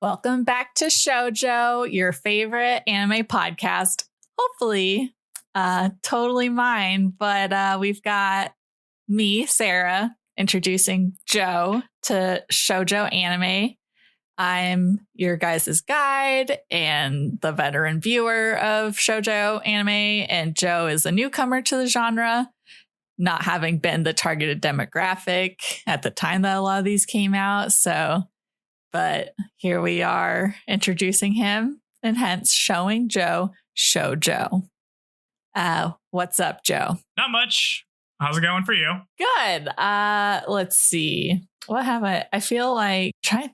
Welcome back to Shoujo, your favorite anime podcast. Hopefully, totally mine. But we've got me, Sarah, introducing Joe to Shoujo anime. I'm your guys' guide and the veteran viewer of Shoujo anime, and Joe is a newcomer to the genre, not having been the targeted demographic at the time that a lot of these came out. But here we are introducing him and hence showing Joe Shoujo. What's up, Joe? Not much. How's it going for you? Good. Let's see. What have I feel like I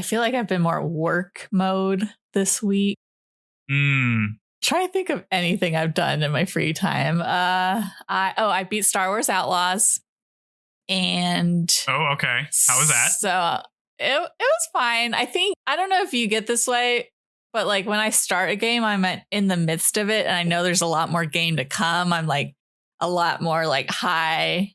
feel like I've been more work mode this week. Try to think of anything I've done in my free time. I beat Star Wars Outlaws. And okay. How was that? So it was fine. I don't know if you get this way, but like when I start a game, I'm in the midst of it and I know there's a lot more game to come. I'm like a lot more like high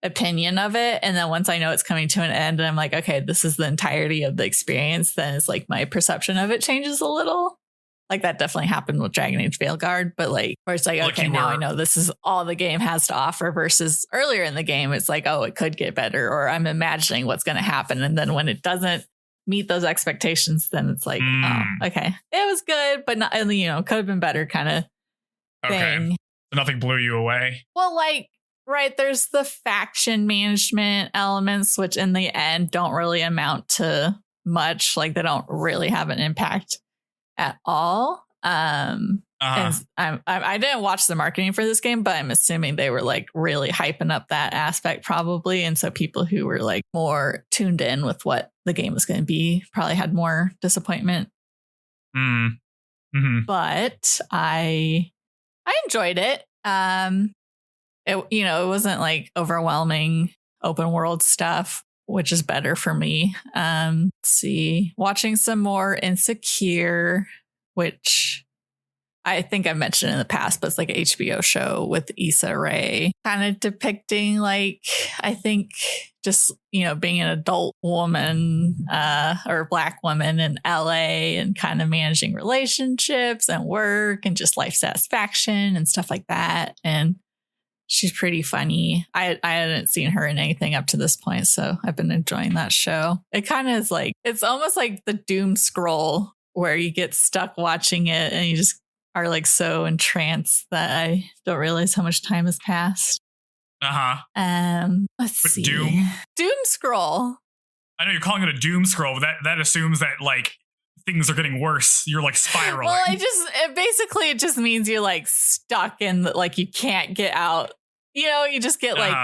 opinion of it. And then once I know it's coming to an end and I'm like, okay, this is the entirety of the experience, then it's like my perception of it changes a little. Like that definitely happened with Dragon Age Veilguard, but like where it's like okay, now I know this is all the game has to offer versus earlier in the game, it's like, oh, it could get better, or I'm imagining what's going to happen. And then when it doesn't meet those expectations, then it's like, oh, okay, it was good, but not, could have been better kind of thing. Okay. So nothing blew you away. Well, like, right, there's the faction management elements, which in the end don't really amount to much. Like they don't really have an impact at all. And I didn't watch the marketing for this game, but I'm assuming they were like really hyping up that aspect probably. And so people who were like more tuned in with what the game was going to be probably had more disappointment. Mm-hmm. But I enjoyed it. It wasn't like overwhelming open world stuff, which is better for me. Let's see, watching some more Insecure, which I think I've mentioned in the past, but it's like an HBO show with Issa Rae, kind of depicting like, I think just, being an adult woman or Black woman in LA and kind of managing relationships and work and just life satisfaction and stuff like that. And she's pretty funny. I hadn't seen her in anything up to this point, so I've been enjoying that show. It kind of is like, it's almost like the doom scroll where you get stuck watching it and you just are like so entranced that I don't realize how much time has passed. Let's see. Doom scroll. I know you're calling it a doom scroll, but that assumes that like things are getting worse. You're like spiraling. Well, it just means you're like stuck in like you can't get out. You just get like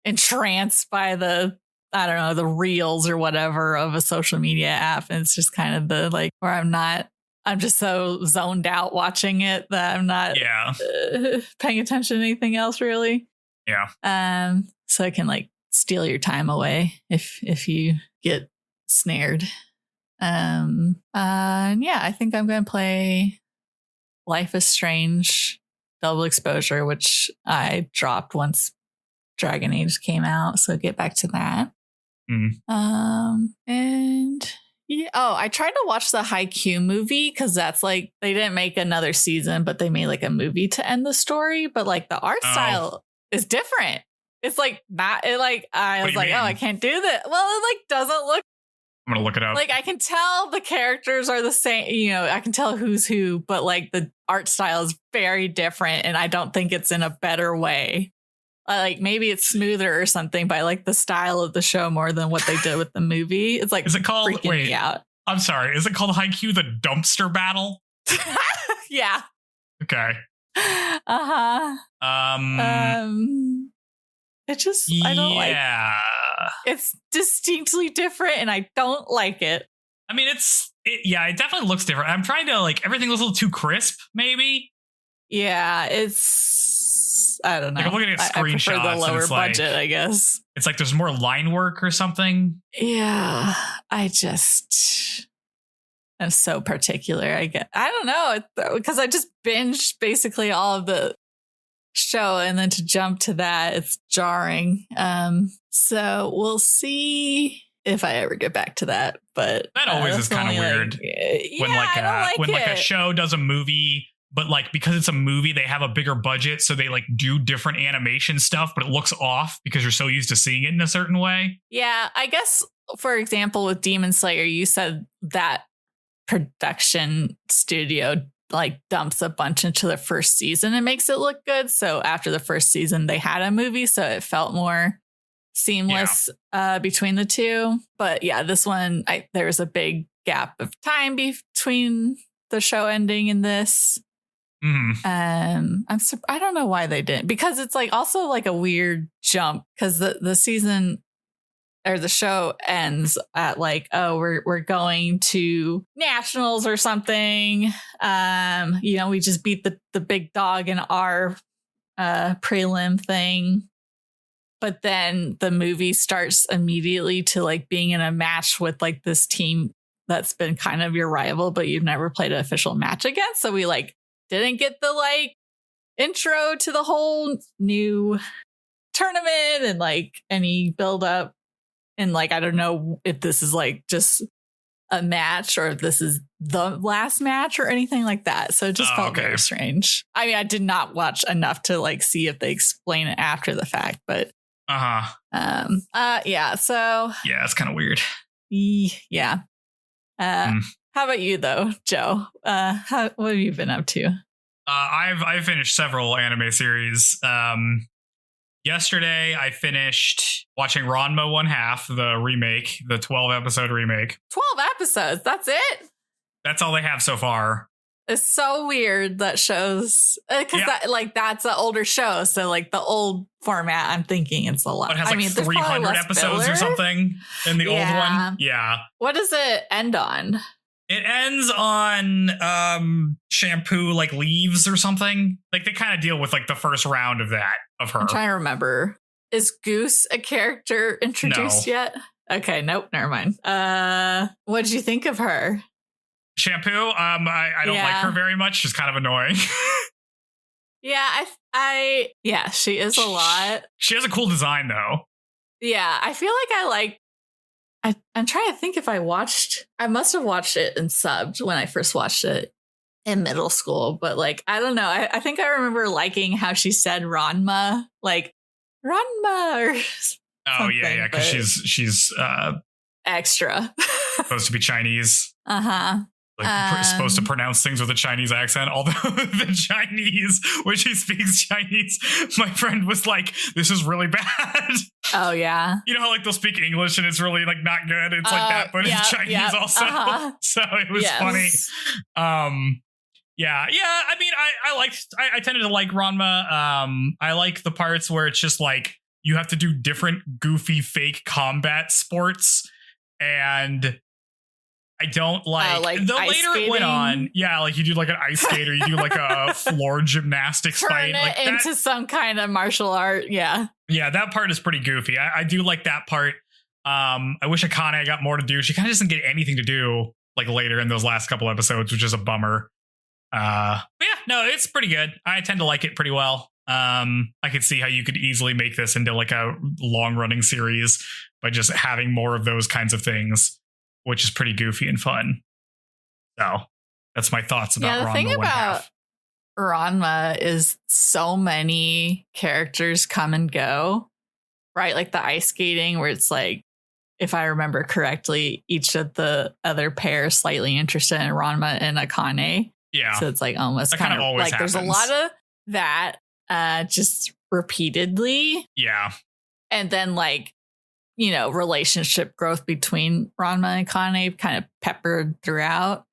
entranced by the reels or whatever of a social media app. And it's just kind of the like where I'm just so zoned out watching it that I'm not paying attention to anything else really. Yeah. So it can like steal your time away if you get snared. I think I'm going to play Life is Strange Double Exposure, which I dropped once Dragon Age came out. So get back to that. I tried to watch the Haikyuu movie because that's like, they didn't make another season, but they made like a movie to end the story. But like the art style is different. It's like not, it like, I was like, I can't do that. Well, it like doesn't look. I'm going to look it up. Like I can tell the characters are the same, I can tell who's who, but like the art style is very different. And I don't think it's in a better way. Like maybe it's smoother or something, but I like the style of the show more than what they did with the movie. It's like, is it called, freaking me out. I'm sorry. Is it called Haikyuu the Dumpster Battle? Yeah. Okay. It just, I don't like it. It's distinctly different and I don't like it. I mean, it definitely looks different. I'm trying to like, everything looks a little too crisp, maybe. Yeah, it's, I don't know. Like I'm looking at screenshots. I prefer the lower budget, I guess. It's like there's more line work or something. Yeah, I'm so particular. I don't know, because I just binged basically all of the show, and then to jump to that, it's jarring. So we'll see if I ever get back to that. But that always is kind of weird when like a show does a movie, but like because it's a movie, they have a bigger budget, so they like do different animation stuff, but it looks off because you're so used to seeing it in a certain way. Yeah, I guess, for example, with Demon Slayer, you said that production studio like dumps a bunch into the first season and makes it look good. So after the first season, they had a movie, so it felt more seamless between the two. But yeah, this one, there was a big gap of time between the show ending and this. I don't know why they didn't, because it's like also like a weird jump, because the season or the show ends at like, oh, we're going to nationals or something. We just beat the big dog in our prelim thing. But then the movie starts immediately to like being in a match with like this team that's been kind of your rival, but you've never played an official match against. So we like didn't get the like intro to the whole new tournament and like any build up. And like, I don't know if this is like just a match or if this is the last match or anything like that. So it just felt very strange. I mean, I did not watch enough to like see if they explain it after the fact, but yeah. So yeah, it's kind of weird. Yeah. How about you though, Joe? What have you been up to? I've finished several anime series. Yesterday, I finished watching Ranma 1/2, the remake, the 12-episode remake. 12 episodes? That's it? That's all they have so far. It's so weird that shows, because that's an older show. So like the old format, I'm thinking it's a lot. It has like 300 episodes or something in the old one. Yeah. What does it end on? It ends on shampoo like leaves or something. Like they kind of deal with like the first round of that of her. I'm trying to remember. Is Goose a character introduced yet? Okay, nope, never mind. What did you think of her? Shampoo? I don't like her very much. She's kind of annoying. Yeah, she is a lot. She has a cool design though. Yeah, I feel like I'm trying to think if I must have watched it and subbed when I first watched it in middle school, but like, I don't know. I think I remember liking how she said Ranma, like Ranma or oh yeah, because she's extra. Supposed to be Chinese. Like supposed to pronounce things with a Chinese accent, although the Chinese, when she speaks Chinese, my friend was like, this is really bad. Oh, yeah. You know how like they'll speak English and it's really like not good. It's like that, but it's Chinese also. So it was funny. Yeah. I mean, I tended to like Ranma. I like the parts where it's just like you have to do different goofy fake combat sports, and I don't like the later skating? It went on. Yeah, like you do like an ice skate or you do like a floor gymnastics fight. Turn it into some kind of martial art. Yeah. Yeah, that part is pretty goofy. I do like that part. I wish Akane got more to do. She kind of doesn't get anything to do like later in those last couple episodes, which is a bummer. But yeah, no, it's pretty good. I tend to like it pretty well. I could see how you could easily make this into like a long running series by just having more of those kinds of things, which is pretty goofy and fun. So that's my thoughts about Ranma. The thing about Ranma is so many characters come and go, right? Like the ice skating where it's like, if I remember correctly, each of the other pairs slightly interested in Ranma and Akane. Yeah. So it's like almost kind of like happens. There's a lot of that just repeatedly. Yeah. And then like, you know, relationship growth between Ranma and Akane kind of peppered throughout.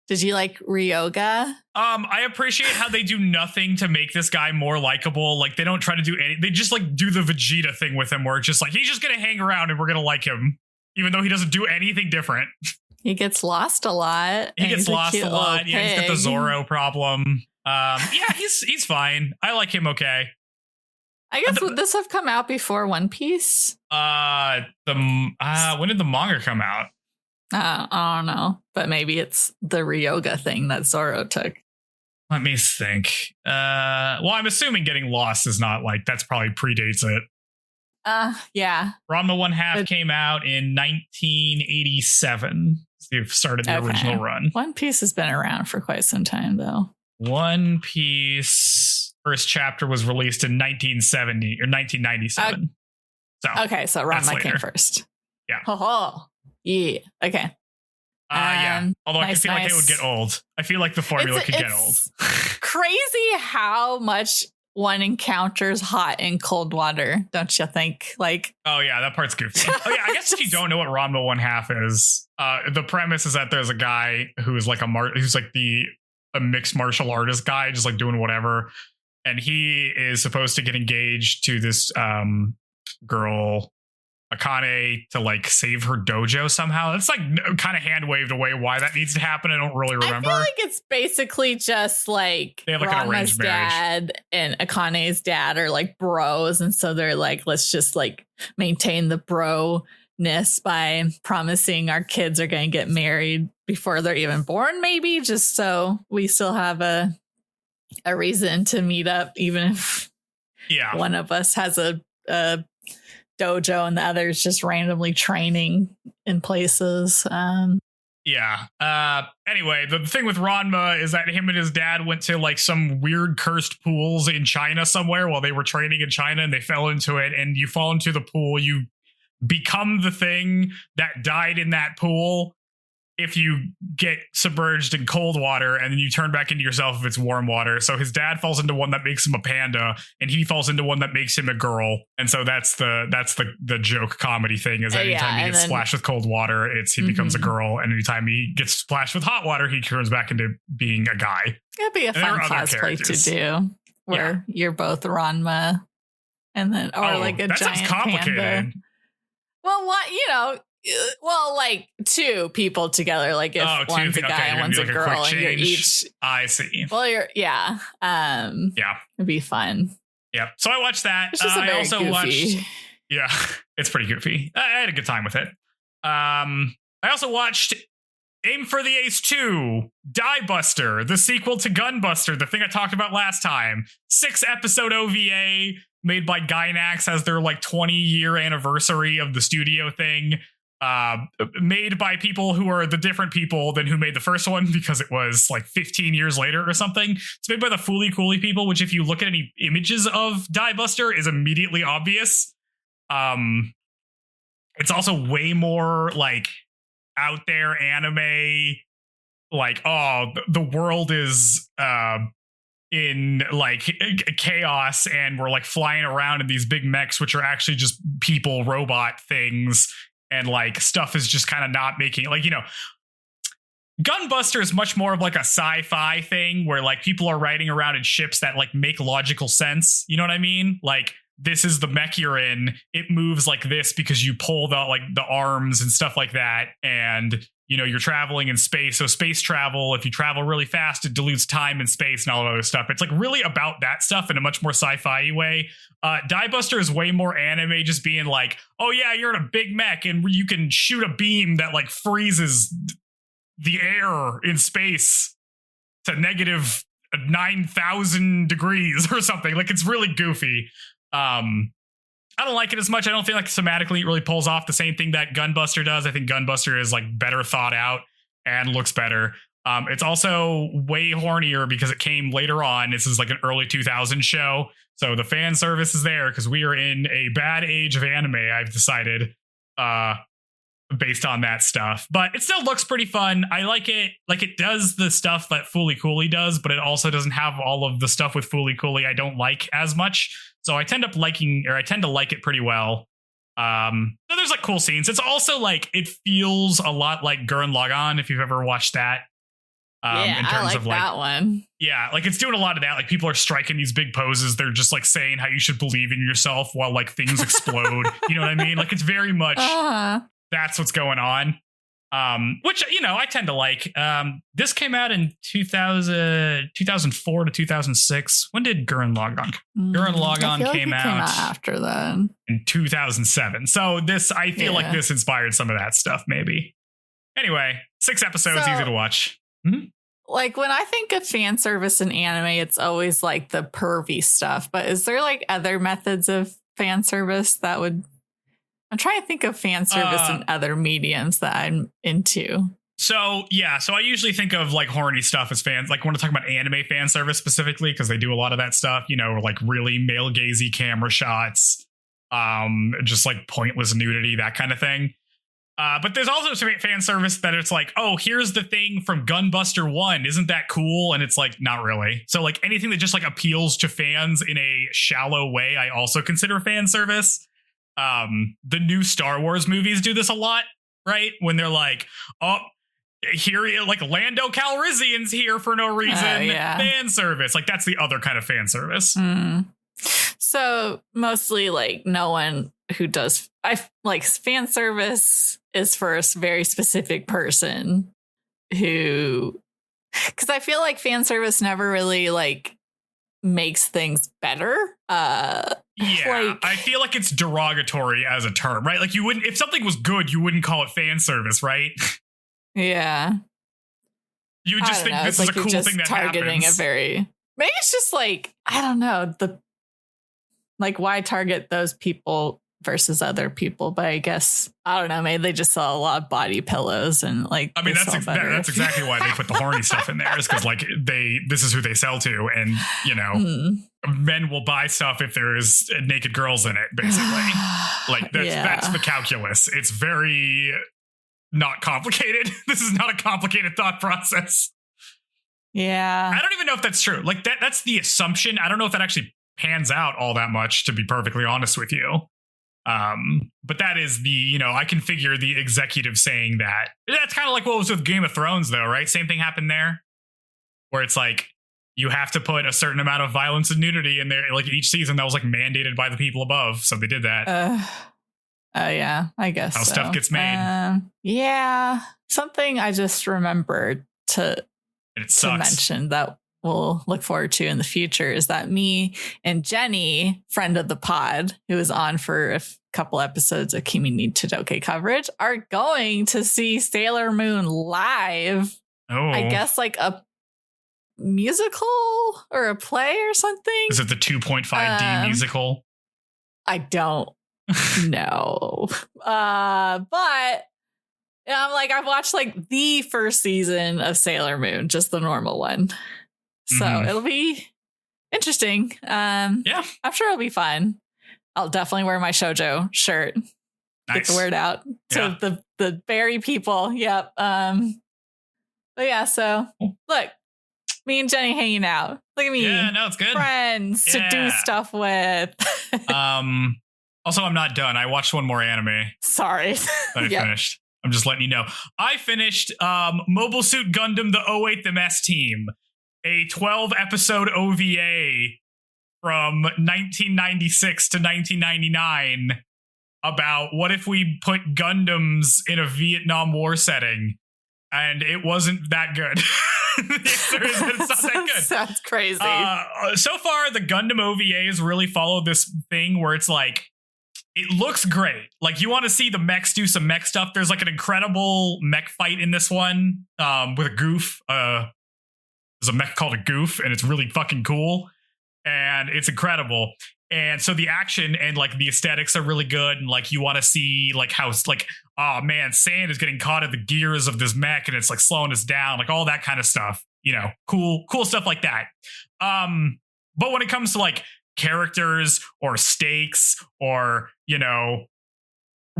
Did you like Ryoga? I appreciate how they do nothing to make this guy more likable. Like they don't try to do any. They just like do the Vegeta thing with him, where it's just like he's just gonna hang around and we're gonna like him, even though he doesn't do anything different. He gets lost a lot. He gets lost a lot. Yeah, he's got the Zoro problem. Yeah, he's fine. I like him okay. I guess would this have come out before One Piece? When did the manga come out? I don't know, but maybe it's the Ryoga thing that Zoro took. Let me think. Well, I'm assuming getting lost is not like that's probably predates it. Yeah. Ranma 1/2 came out in 1987. They've started the original run. One Piece has been around for quite some time, though. One Piece first chapter was released in 1970 or 1997. So Ranma came first. Yeah. Oh, yeah. Okay. Yeah. Although I feel like it would get old. I feel like the formula could get old. Crazy how much one encounters hot and cold water, don't you think? Like, oh yeah, that part's goofy. Oh yeah, I guess if you don't know what Ranma 1/2 is, the premise is that there's a guy who's like who's like a mixed martial artist guy, just like doing whatever, and he is supposed to get engaged to this girl Akane to like save her dojo somehow. It's like kind of hand waved away why that needs to happen. I don't really remember. I feel like it's basically just like they have like an arranged dad and Akane's dad are like bros, and so they're like, let's just like maintain the bro-ness by promising our kids are going to get married before they're even born, maybe just so we still have a reason to meet up, even if one of us has a dojo and the other's just randomly training in places. Anyway, the thing with Ranma is that him and his dad went to like some weird cursed pools in China somewhere while they were training in China, and they fell into it, and you fall into the pool, you become the thing that died in that pool if you get submerged in cold water, and then you turn back into yourself if it's warm water. So his dad falls into one that makes him a panda, and he falls into one that makes him a girl. And so that's the joke comedy thing, is that anytime he gets splashed with cold water, he becomes a girl, and anytime he gets splashed with hot water, he turns back into being a guy. It'd be a fun cosplay to do, where you're both Ranma, and then like a giant sounds complicated. Panda. Well, well, like two people together, like if one's a guy and one's a girl, and you're each. I see. Well, it'd be fun. Yeah. So I watched that. It's just I also goofy. Watched. Yeah, it's pretty goofy. I had a good time with it. I also watched Aim for the Ace 2, Die Buster, the sequel to Gunbuster, the thing I talked about last time. 6-episode OVA made by Gainax as their like 20-year anniversary of the studio thing. Made by people who are the different people than who made the first one, because it was like 15 years later or something. It's made by the Fooly Cooly people, which if you look at any images of Die Buster is immediately obvious. It's also way more like out there anime, like, oh, the world is in like chaos and we're like flying around in these big mechs, which are actually just people, robot things. And like stuff is just kind of not making, like, you know, Gunbuster is much more of like a sci-fi thing where like people are riding around in ships that like make logical sense. You know what I mean? Like, this is the mech you're in. It moves like this because you pull the arms and stuff like that. And, you know, you're traveling in space. So space travel, if you travel really fast, it dilutes time and space and all that other stuff. It's like really about that stuff in a much more sci-fi way. Die Buster is way more anime, just being like, oh yeah, you're in a big mech and you can shoot a beam that like freezes the air in space to negative 9,000 degrees or something. Like, it's really goofy. I don't like it as much. I don't feel like thematically it really pulls off the same thing that Gunbuster does. I think Gunbuster is like better thought out and looks better. It's also way hornier because it came later on. This is like an early 2000s show. So the fan service is there because we are in a bad age of anime, I've decided, based on that stuff. But it still looks pretty fun. I like it. Like, it does the stuff that Fooly Cooly does, but it also doesn't have all of the stuff with Fooly Cooly I don't like as much. So I tend to like it pretty well. So there's like cool scenes. It's also like, it feels a lot like Gurren Lagann, if you've ever watched that. In terms of like that one. Yeah, like it's doing a lot of that. Like, people are striking these big poses. They're just like saying how you should believe in yourself while like things explode. You know what I mean? Like, it's very much that's what's going on. Which, you know, I tend to like. This came out in 2004 to 2006. When did Gurren Lagann? Gurren Lagann came out after that in 2007. So this, I feel like this inspired some of that stuff, maybe. Anyway, 6 episodes, easy to watch. Mm-hmm. Like, when I think of fan service in anime, it's always like the pervy stuff. But is there like other methods of fan service that would... I'm trying to think of fan service in other mediums that I'm into. So I usually think of like horny stuff as fans. Like when I talk about anime fan service specifically, because they do a lot of that stuff, you know, like really male gazy camera shots, just like pointless nudity, that kind of thing. But there's also fan service that it's like, oh, here's the thing from Gunbuster 1. Isn't that cool? And it's like, not really. So like anything that just like appeals to fans in a shallow way, I also consider fan service. The new Star Wars movies do this a lot, right? When they're like, oh, here, like Lando Calrissian's here for no reason. Fan service. Like that's the other kind of fan service. So mostly like no one who does fan service is for a very specific person who, because I feel like fan service never really like makes things better. I feel like it's derogatory as a term, right? Like you wouldn't, if something was good, you wouldn't call it fan service, right? Yeah. You would just think this is a cool thing that targeting happens. Maybe it's just like, I don't know, why target those people versus other people? But I guess, I don't know, maybe they just sell a lot of body pillows and like, I mean, that's exactly why they put the horny stuff in there, is because like this is who they sell to, and you know, men will buy stuff if there's naked girls in it, basically. Like that's the calculus. It's very not complicated. This is not a complicated thought process. Yeah. I don't even know if that's true. Like that's the assumption. I don't know if that actually pans out all that much, to be perfectly honest with you. But that is the, you know, I can figure the executive saying that. That's kind of like what was with Game of Thrones, though, right? Same thing happened there, where it's like you have to put a certain amount of violence and nudity in there. Like each season, that was like mandated by the people above, so they did that. Yeah, I guess how stuff gets made. Yeah, something I just remembered to mention that we'll look forward to in the future is that me and Jenny, friend of the pod, who was on for a couple episodes of Kimi ni Todoke coverage, are going to see Sailor Moon live. Oh, I guess like a musical or a play or something. Is it the 2.5D musical? I don't know. But I'm like, I've watched like the first season of Sailor Moon, just the normal one. So it'll be interesting. Yeah, I'm sure it'll be fun. I'll definitely wear my shoujo shirt. Nice. Get the word out to the Barry people. Yep. But yeah, so look, me and Jenny hanging out. Look at me. Yeah, no, it's good. Friends to do stuff with. Also, I'm not done. I watched one more anime. Sorry. That I finished. I'm just letting you know. I finished Mobile Suit Gundam The 08 The Mess Team, a 12-episode OVA from 1996 to 1999 about what if we put Gundams in a Vietnam War setting, and it wasn't that good. The answer is that it's not that good. Sounds crazy. So far, the Gundam OVAs really follow this thing where it's like, it looks great. Like you want to see the mechs do some mech stuff. There's like an incredible mech fight in this one with a goof. There's a mech called a goof, and it's really fucking cool. And it's incredible. And so the action and like the aesthetics are really good. And like you want to see like how like, oh man, sand is getting caught in the gears of this mech and it's like slowing us down, like all that kind of stuff. You know, cool stuff like that. But when it comes to like characters or stakes or, you know,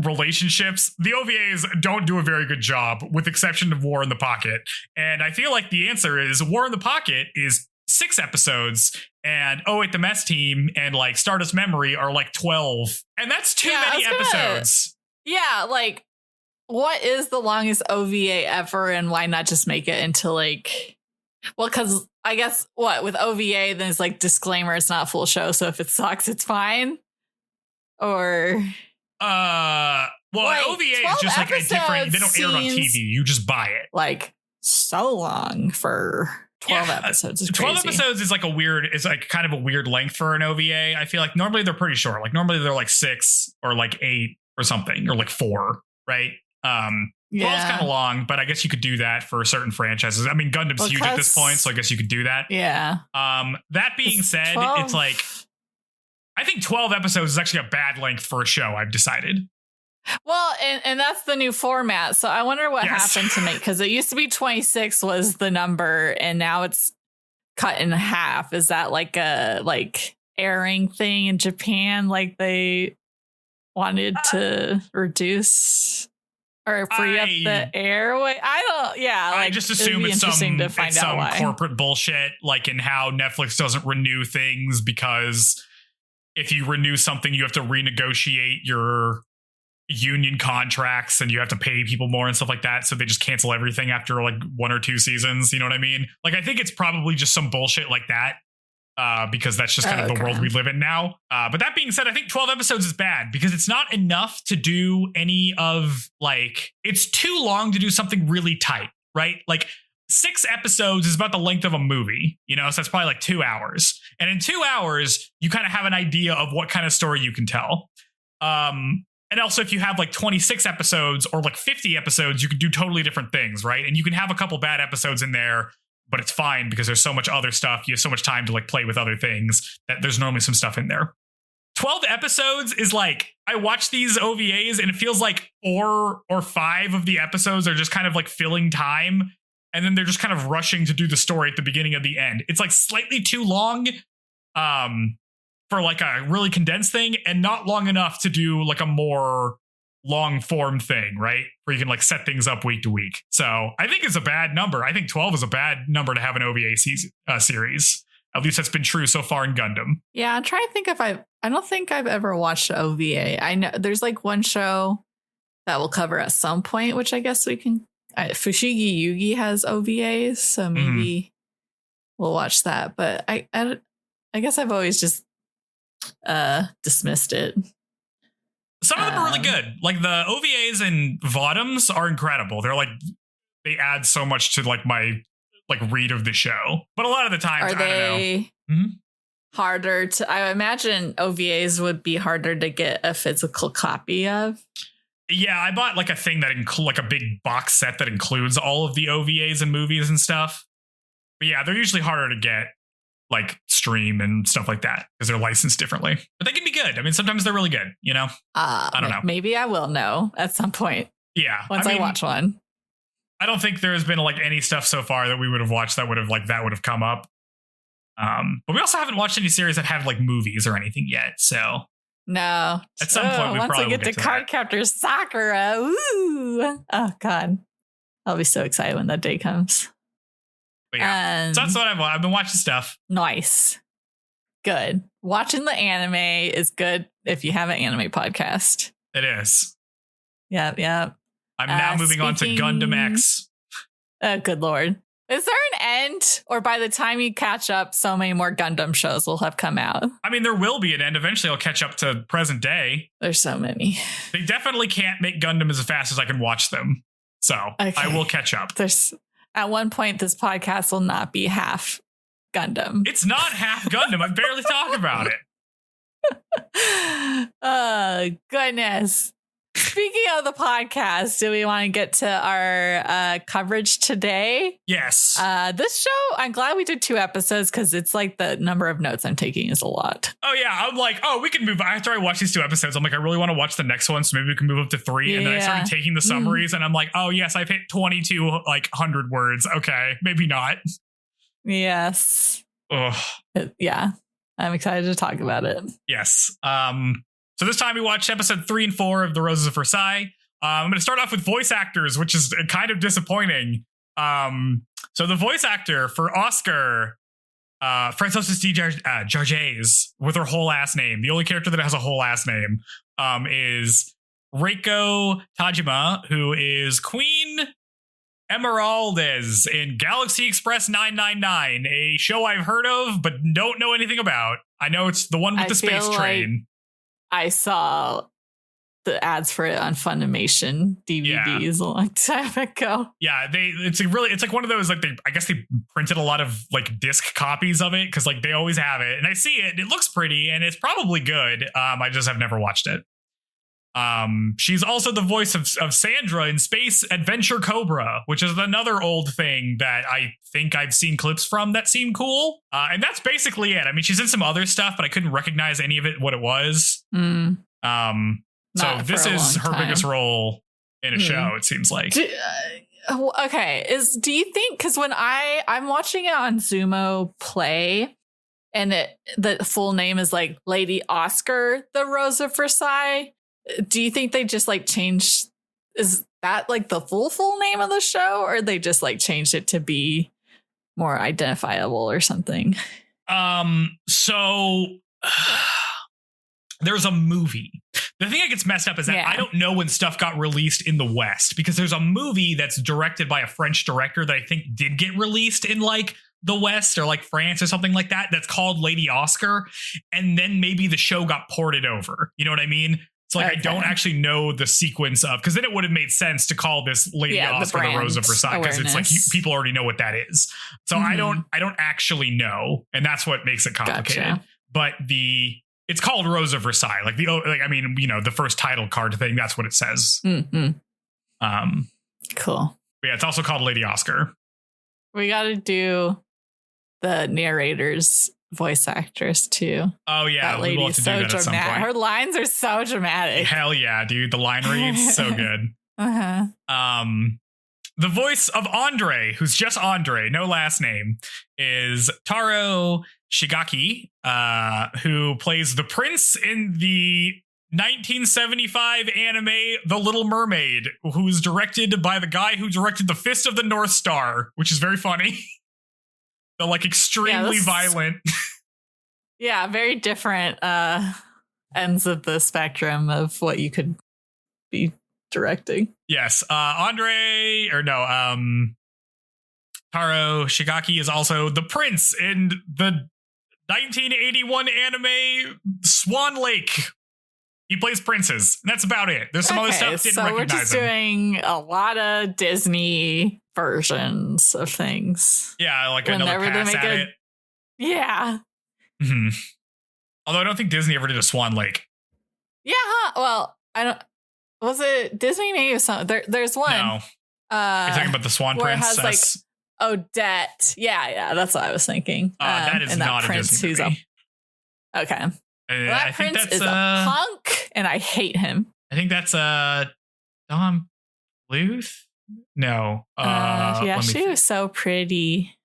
relationships, the OVAs don't do a very good job, with exception of War in the Pocket. And I feel like the answer is War in the Pocket is 6 episodes, and 08 The Mess Team and like Stardust Memory are like 12, and that's too many episodes. Yeah, like what is the longest OVA ever, and why not just make it into like, well, because I guess with OVA, then it's like disclaimer, it's not a full show, so if it sucks, it's fine. Or OVA is just like a different, they don't air it on TV, you just buy it. Like so long for 12 episodes is crazy. 12 episodes is like it's like kind of a weird length for an OVA. I feel like normally they're pretty short. Like normally they're like 6 or like 8 or something, or like 4, right? 12's kind of long, but I guess you could do that for certain franchises. I mean, Gundam's huge at this point, so I guess you could do that. Yeah. That being said, 12. it's like, I think 12 episodes is actually a bad length for a show, I've decided. Well, and that's the new format. So I wonder what happened to make, because it used to be 26 was the number, and now it's cut in half. Is that like a airing thing in Japan? Like they wanted to reduce or free up the airway? I don't. Yeah, I just assume it's some corporate bullshit, like in how Netflix doesn't renew things because if you renew something, you have to renegotiate your union contracts and you have to pay people more and stuff like that. So they just cancel everything after like 1 or 2 seasons. You know what I mean? Like, I think it's probably just some bullshit like that because that's just kind of the world we live in now. But that being said, I think 12 episodes is bad because it's not enough to do any of it's too long to do something really tight, right? Like 6 episodes is about the length of a movie, so that's probably like 2 hours. And in 2 hours, you kind of have an idea of what kind of story you can tell. And also, if you have 26 episodes or 50 episodes, you can do totally different things, right? And you can have a couple bad episodes in there, but it's fine because there's so much other stuff. You have so much time to play with other things that there's normally some stuff in there. 12 episodes is I watch these OVAs and it feels like 4 or 5 of the episodes are just kind of filling time. And then they're just kind of rushing to do the story at the beginning of the end. It's slightly too long. For a really condensed thing and not long enough to do a more long form thing, right? Where you can set things up week to week. So I think it's a bad number. I think 12 is a bad number to have an OVA series. At least that's been true so far in Gundam. Yeah, I'm trying to think if I don't think I've ever watched OVA. I know there's one show that we'll cover at some point, which I guess we can. Fushigi Yugi has OVAs, so maybe we'll watch that. But I guess I've always just dismissed it. Some of them are really good. The OVAs and VODMs are incredible. They're they add so much to my read of the show. But a lot of the times, I don't know. Harder to? I imagine OVAs would be harder to get a physical copy of. Yeah, I bought a thing that a big box set that includes all of the OVAs and movies and stuff. But yeah, they're usually harder to get. Stream and stuff like that because they're licensed differently, but they can be good. I mean, sometimes they're really good, I don't know. Maybe I will know at some point. Yeah. Once I watch one. I don't think there's been any stuff so far that we would have watched that would have come up. But we also haven't watched any series that have movies or anything yet. So no, at some point, once I get to Cardcaptor Sakura, ooh, oh God, I'll be so excited when that day comes. But yeah, so that's what I've been watching stuff. Nice. Good. Watching the anime is good if you have an anime podcast. It is. Yep. I'm now moving on to Gundam X. Oh, good Lord. Is there an end? Or by the time you catch up, so many more Gundam shows will have come out? I mean, there will be an end. Eventually, I'll catch up to present day. There's so many. They definitely can't make Gundam as fast as I can watch them. So I will catch up. At one point, this podcast will not be half Gundam. It's not half Gundam. I barely talk about it. Oh, goodness. Speaking of the podcast, do we want to get to our coverage today? Yes. This show, I'm glad we did 2 episodes because it's the number of notes I'm taking is a lot. Oh, yeah. I'm we can move. After I watch these 2 episodes, I'm I really want to watch the next one. So maybe we can move up to 3. Yeah. And then I started taking the summaries and I'm oh, yes, I've hit 2,200 words. Okay, maybe not. Yes. Ugh. Yeah. I'm excited to talk about it. Yes. So this time we watched episode 3 and 4 of The Rose of Versailles. I'm going to start off with voice actors, which is kind of disappointing. So the voice actor for Oscar, Francois D. Jarges, with her whole last name, the only character that has a whole last name, is Reiko Tajima, who is Queen Emeraldes in Galaxy Express 999, a show I've heard of but don't know anything about. I know it's the one with the space train. I saw the ads for it on Funimation DVDs a long time ago. Yeah, it's one of those I guess they printed a lot of disc copies of it because they always have it, and I see it. It looks pretty, and it's probably good. I just have never watched it. She's also the voice of Sandra in Space Adventure Cobra, which is another old thing that I think I've seen clips from that seem cool. And that's basically it. I mean, she's in some other stuff, but I couldn't recognize any of it, what it was. So this is her biggest role in a show, it seems like. Okay. Do you think, because when I'm watching it on Zumo Play, and the full name is like Lady Oscar, the Rose of Versailles, do you think they just like changed? Is that like the full name of the show, or they just like changed it to be more identifiable or something? So there's a movie. The thing that gets messed up is that I don't know when stuff got released in the West, because there's a movie that's directed by a French director that I think did get released in like the West or like France or something like that. That's called Lady Oscar. And then maybe the show got ported over. You know what I mean? So like, I don't actually know the sequence of, because then it would have made sense to call this Lady Oscar the Rose of Versailles, because it's like people already know what that is. So I don't actually know, and that's what makes it complicated. Gotcha. But it's called Rose of Versailles, the first title card thing. That's what it says. Mm-hmm. Cool. Yeah, it's also called Lady Oscar. We got to do the narrator's voice actress too. Oh yeah, that lady's so dramatic. Her lines are so dramatic. Hell yeah, dude! The line reads so good. The voice of Andre, who's just Andre, no last name, is Taro Shigaki, who plays the prince in the 1975 anime The Little Mermaid, who's directed by the guy who directed The Fist of the North Star, which is very funny. The like extremely violent. Yeah, very different ends of the spectrum of what you could be directing. Yes. Taro Shigaki is also the prince in the 1981 anime Swan Lake. He plays princes. That's about it. There's some other stuff. So we're just doing a lot of Disney versions of things. Yeah, like another pass at it. Yeah. Mm-hmm. Although I don't think Disney ever did a Swan Lake. Yeah. Well, I don't. Was it Disney? Maybe something. There's one. No. You're talking about the Swan Princess. It has like Odette. Yeah. That's what I was thinking. That is not a Disney movie. Okay. That prince is a punk, and I hate him. I think that's Don Bluth. No. Yeah, she was so pretty.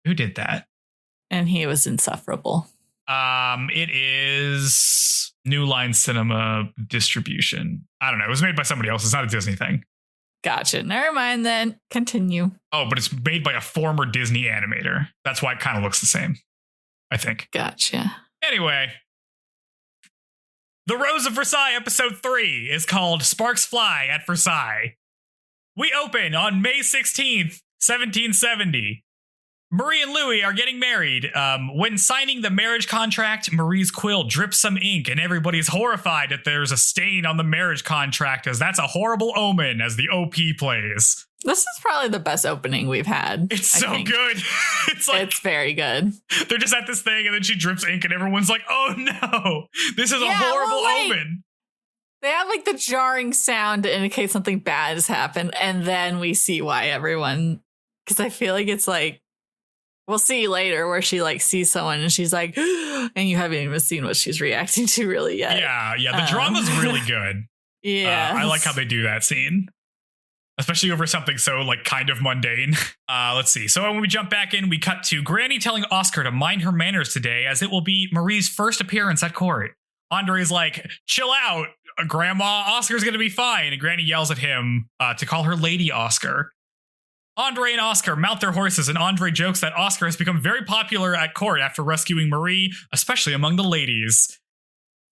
Who did that? And he was insufferable. It is New Line Cinema Distribution. I don't know. It was made by somebody else. It's not a Disney thing. Gotcha. Never mind then. Continue. Oh, but it's made by a former Disney animator. That's why it kind of looks the same, I think. Gotcha. Anyway. The Rose of Versailles episode 3 is called Sparks Fly at Versailles. We open on May 16th, 1770. Marie and Louis are getting married. When signing the marriage contract, Marie's quill drips some ink, and everybody's horrified that there's a stain on the marriage contract, as that's a horrible omen, as the OP plays. This is probably the best opening we've had. It's so good. It's very good. They're just at this thing, and then she drips ink, and everyone's like, oh no, this is a horrible omen. They have like the jarring sound to indicate something bad has happened, and then we see why everyone, because I feel like it's like, we'll see later where she like sees someone and she's like, and you haven't even seen what she's reacting to really yet. Yeah. The drama's really good. Yeah. I like how they do that scene, especially over something so like kind of mundane. Let's see. So when we jump back in, we cut to Granny telling Oscar to mind her manners today, as it will be Marie's first appearance at court. Andre's like, chill out, Grandma. Oscar's going to be fine. And Granny yells at him to call her Lady Oscar. Andre and Oscar mount their horses, and Andre jokes that Oscar has become very popular at court after rescuing Marie, especially among the ladies.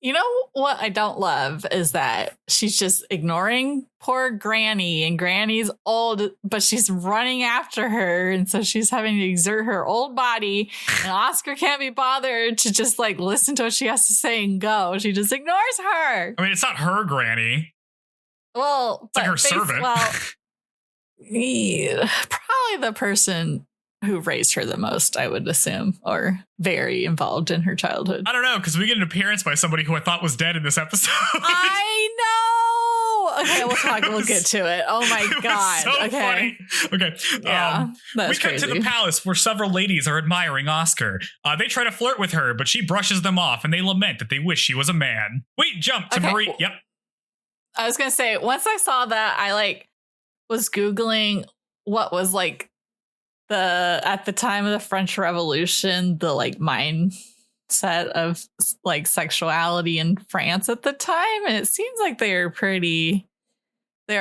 You know what I don't love is that she's just ignoring poor Granny, and Granny's old, but she's running after her, and so she's having to exert her old body, and Oscar can't be bothered to just like listen to what she has to say and go. She just ignores her. I mean, it's not her Granny. Well, it's like her servant. Well, yeah, probably the person who raised her the most, I would assume, or very involved in her childhood. I don't know, because we get an appearance by somebody who I thought was dead in this episode. I know. Okay, we'll get to it. Oh my God. So okay. Funny. Okay. Yeah, we cut to the palace where several ladies are admiring Oscar. They try to flirt with her, but she brushes them off and they lament that they wish she was a man. Wait, jump to Marie. Yep. I was going to say, once I saw that, I was Googling what was at the time of the French Revolution, the mindset of sexuality in France at the time, and it seems like they're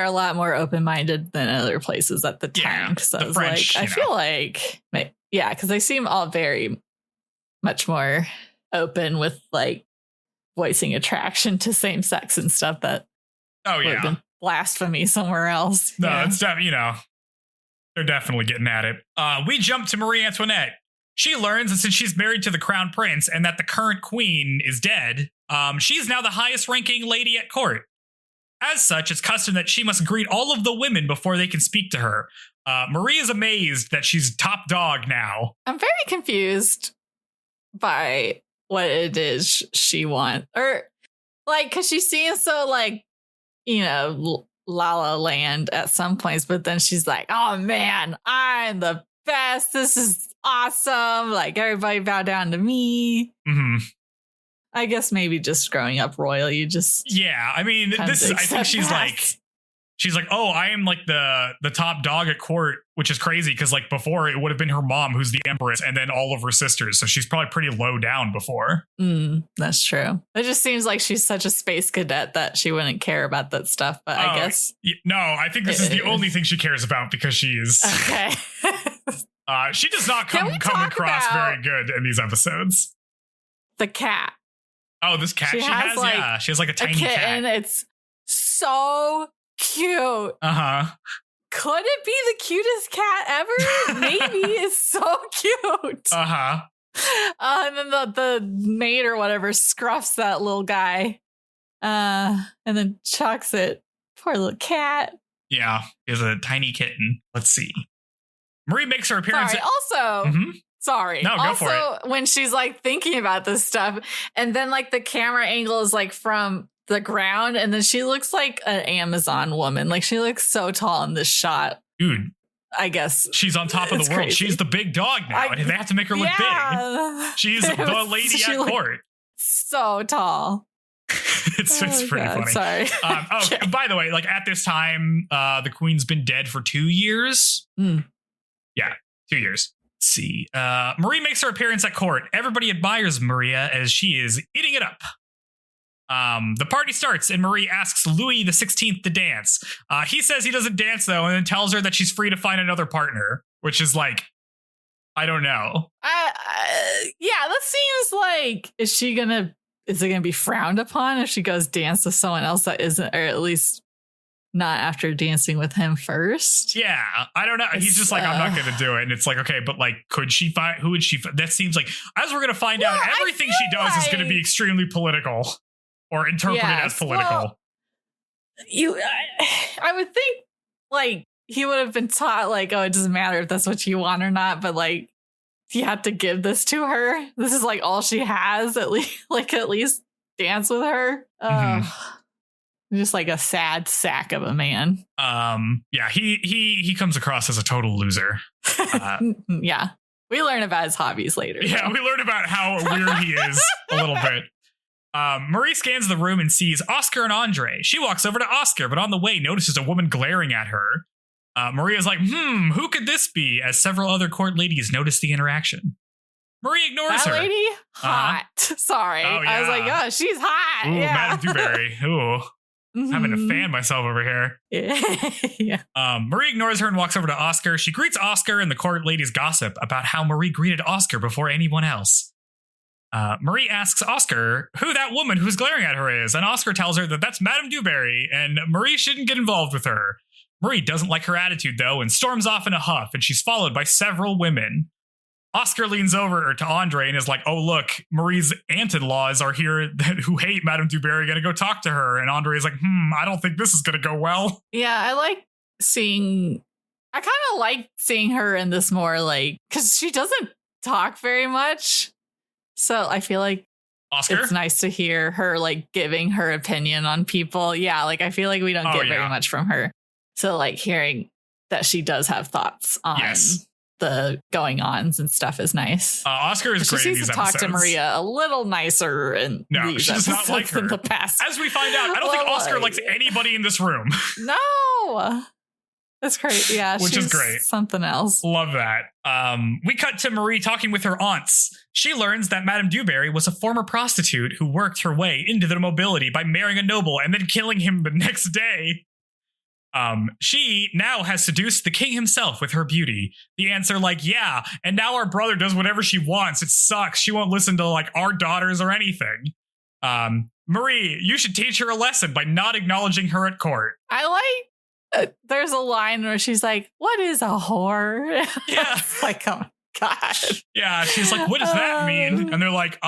a lot more open-minded than other places at the time. Because I was French, I feel like, yeah, because they seem all very much more open with voicing attraction to same sex and stuff that would have been blasphemy somewhere else. No, it's they're definitely getting at it. We jump to Marie Antoinette. She learns that since she's married to the crown prince and that the current queen is dead, she's now the highest ranking lady at court. As such, it's custom that she must greet all of the women before they can speak to her. Marie is amazed that she's top dog now. I'm very confused by what it is she wants. Or, because she seems so, La La Land at some points, but then she's like, oh man, I'm the best. This is awesome. Everybody bow down to me. Mm-hmm. I guess maybe just growing up royal, you just I think she's like, oh, I am the top dog at court, which is crazy because before it would have been her mom who's the empress and then all of her sisters, so she's probably pretty low down before. That's true. It just seems like she's such a space cadet that she wouldn't care about that stuff, but I guess no, I think this is the only thing she cares about because she's okay. She does not come across very good in these episodes. The cat. Oh, this cat she has she has a tiny cat, and it's so cute. Could it be the cutest cat ever? Maybe. It's so cute. And then the maid or whatever scruffs that little guy, and then chucks it. Poor little cat. Yeah, is a tiny kitten. Let's see. Marie makes her appearance. Sorry. Also. Sorry. No, go for it. When she's thinking about this stuff, and then the camera angle is from the ground, and then she looks like an Amazon woman. She looks so tall in this shot. Dude, I guess she's on top of the world. Crazy. She's the big dog now, and they have to make her look big. She's the lady at court. So tall. It's pretty funny. Sorry. By the way, at this time, the queen's been dead for 2 years. Yeah, 2 years. Let's see. Marie makes her appearance at court. Everybody admires Maria as she is eating it up. The party starts and Marie asks Louis XVI to dance. He says he doesn't dance though, and then tells her that she's free to find another partner, which is I don't know. Yeah, that seems is it gonna be frowned upon if she goes dance with someone else that isn't, or at least not after dancing with him first? Yeah, I don't know. He's just I'm not going to do it. And it's okay, but could she find, who would she, that seems as we're going to find out, everything she does is going to be extremely political or interpreted as political. Well, I would think he would have been taught oh, it doesn't matter if that's what you want or not, but you have to give this to her. This is all she has, at least dance with her. Just a sad sack of a man. Yeah, he comes across as a total loser. Yeah. We learn about his hobbies later. Yeah, we learn about how weird he is a little bit. Marie scans the room and sees Oscar and Andre. She walks over to Oscar, but on the way notices a woman glaring at her. Maria's who could this be? As several other court ladies notice the interaction. Marie ignores her. That lady? Hot. Sorry. Oh, yeah. I was oh, she's hot. Ooh, yeah. Madame Du Barry. Ooh. Having to fan myself over here. Yeah. Marie ignores her and walks over to Oscar. She greets Oscar, and the court ladies gossip about how Marie greeted Oscar before anyone else. Marie asks Oscar who that woman who's glaring at her is, and Oscar tells her that that's Madame Du Barry, and Marie shouldn't get involved with her. Marie doesn't like her attitude, though, and storms off in a huff, and she's followed by several women. Oscar leans over to Andre and is like, oh, look, Marie's aunt-in-laws are here who hate Madame Du Barry, gonna go talk to her. And Andre is like, I don't think this is gonna go well. Yeah, I like seeing, I kind of like seeing her in this more like, because she doesn't talk very much. So I feel like Oscar? It's nice to hear her like giving her opinion on people. Yeah, like I feel like we don't get very much from her. So like hearing that she does have thoughts on the going ons and stuff is nice. Oscar is great in these episodes. Talk to Maria a little nicer in these she does not like her. In the past. As we find out, I don't think Oscar likes anybody in this room. No. That's great. Yeah, which is great. Something else. Love that. We cut to Marie talking with her aunts. She learns that Madame Du Barry was a former prostitute who worked her way into the nobility by marrying a noble and then killing him the next day. She now has seduced the king himself with her beauty. The aunts are like, yeah, and now our brother does whatever she wants. It sucks. She won't listen to like our daughters or anything. Marie, you should teach her a lesson by not acknowledging her at court. I like there's a line where she's like, what is a whore? Yeah. Like, oh God. Yeah, she's like, what does that mean? And they're like,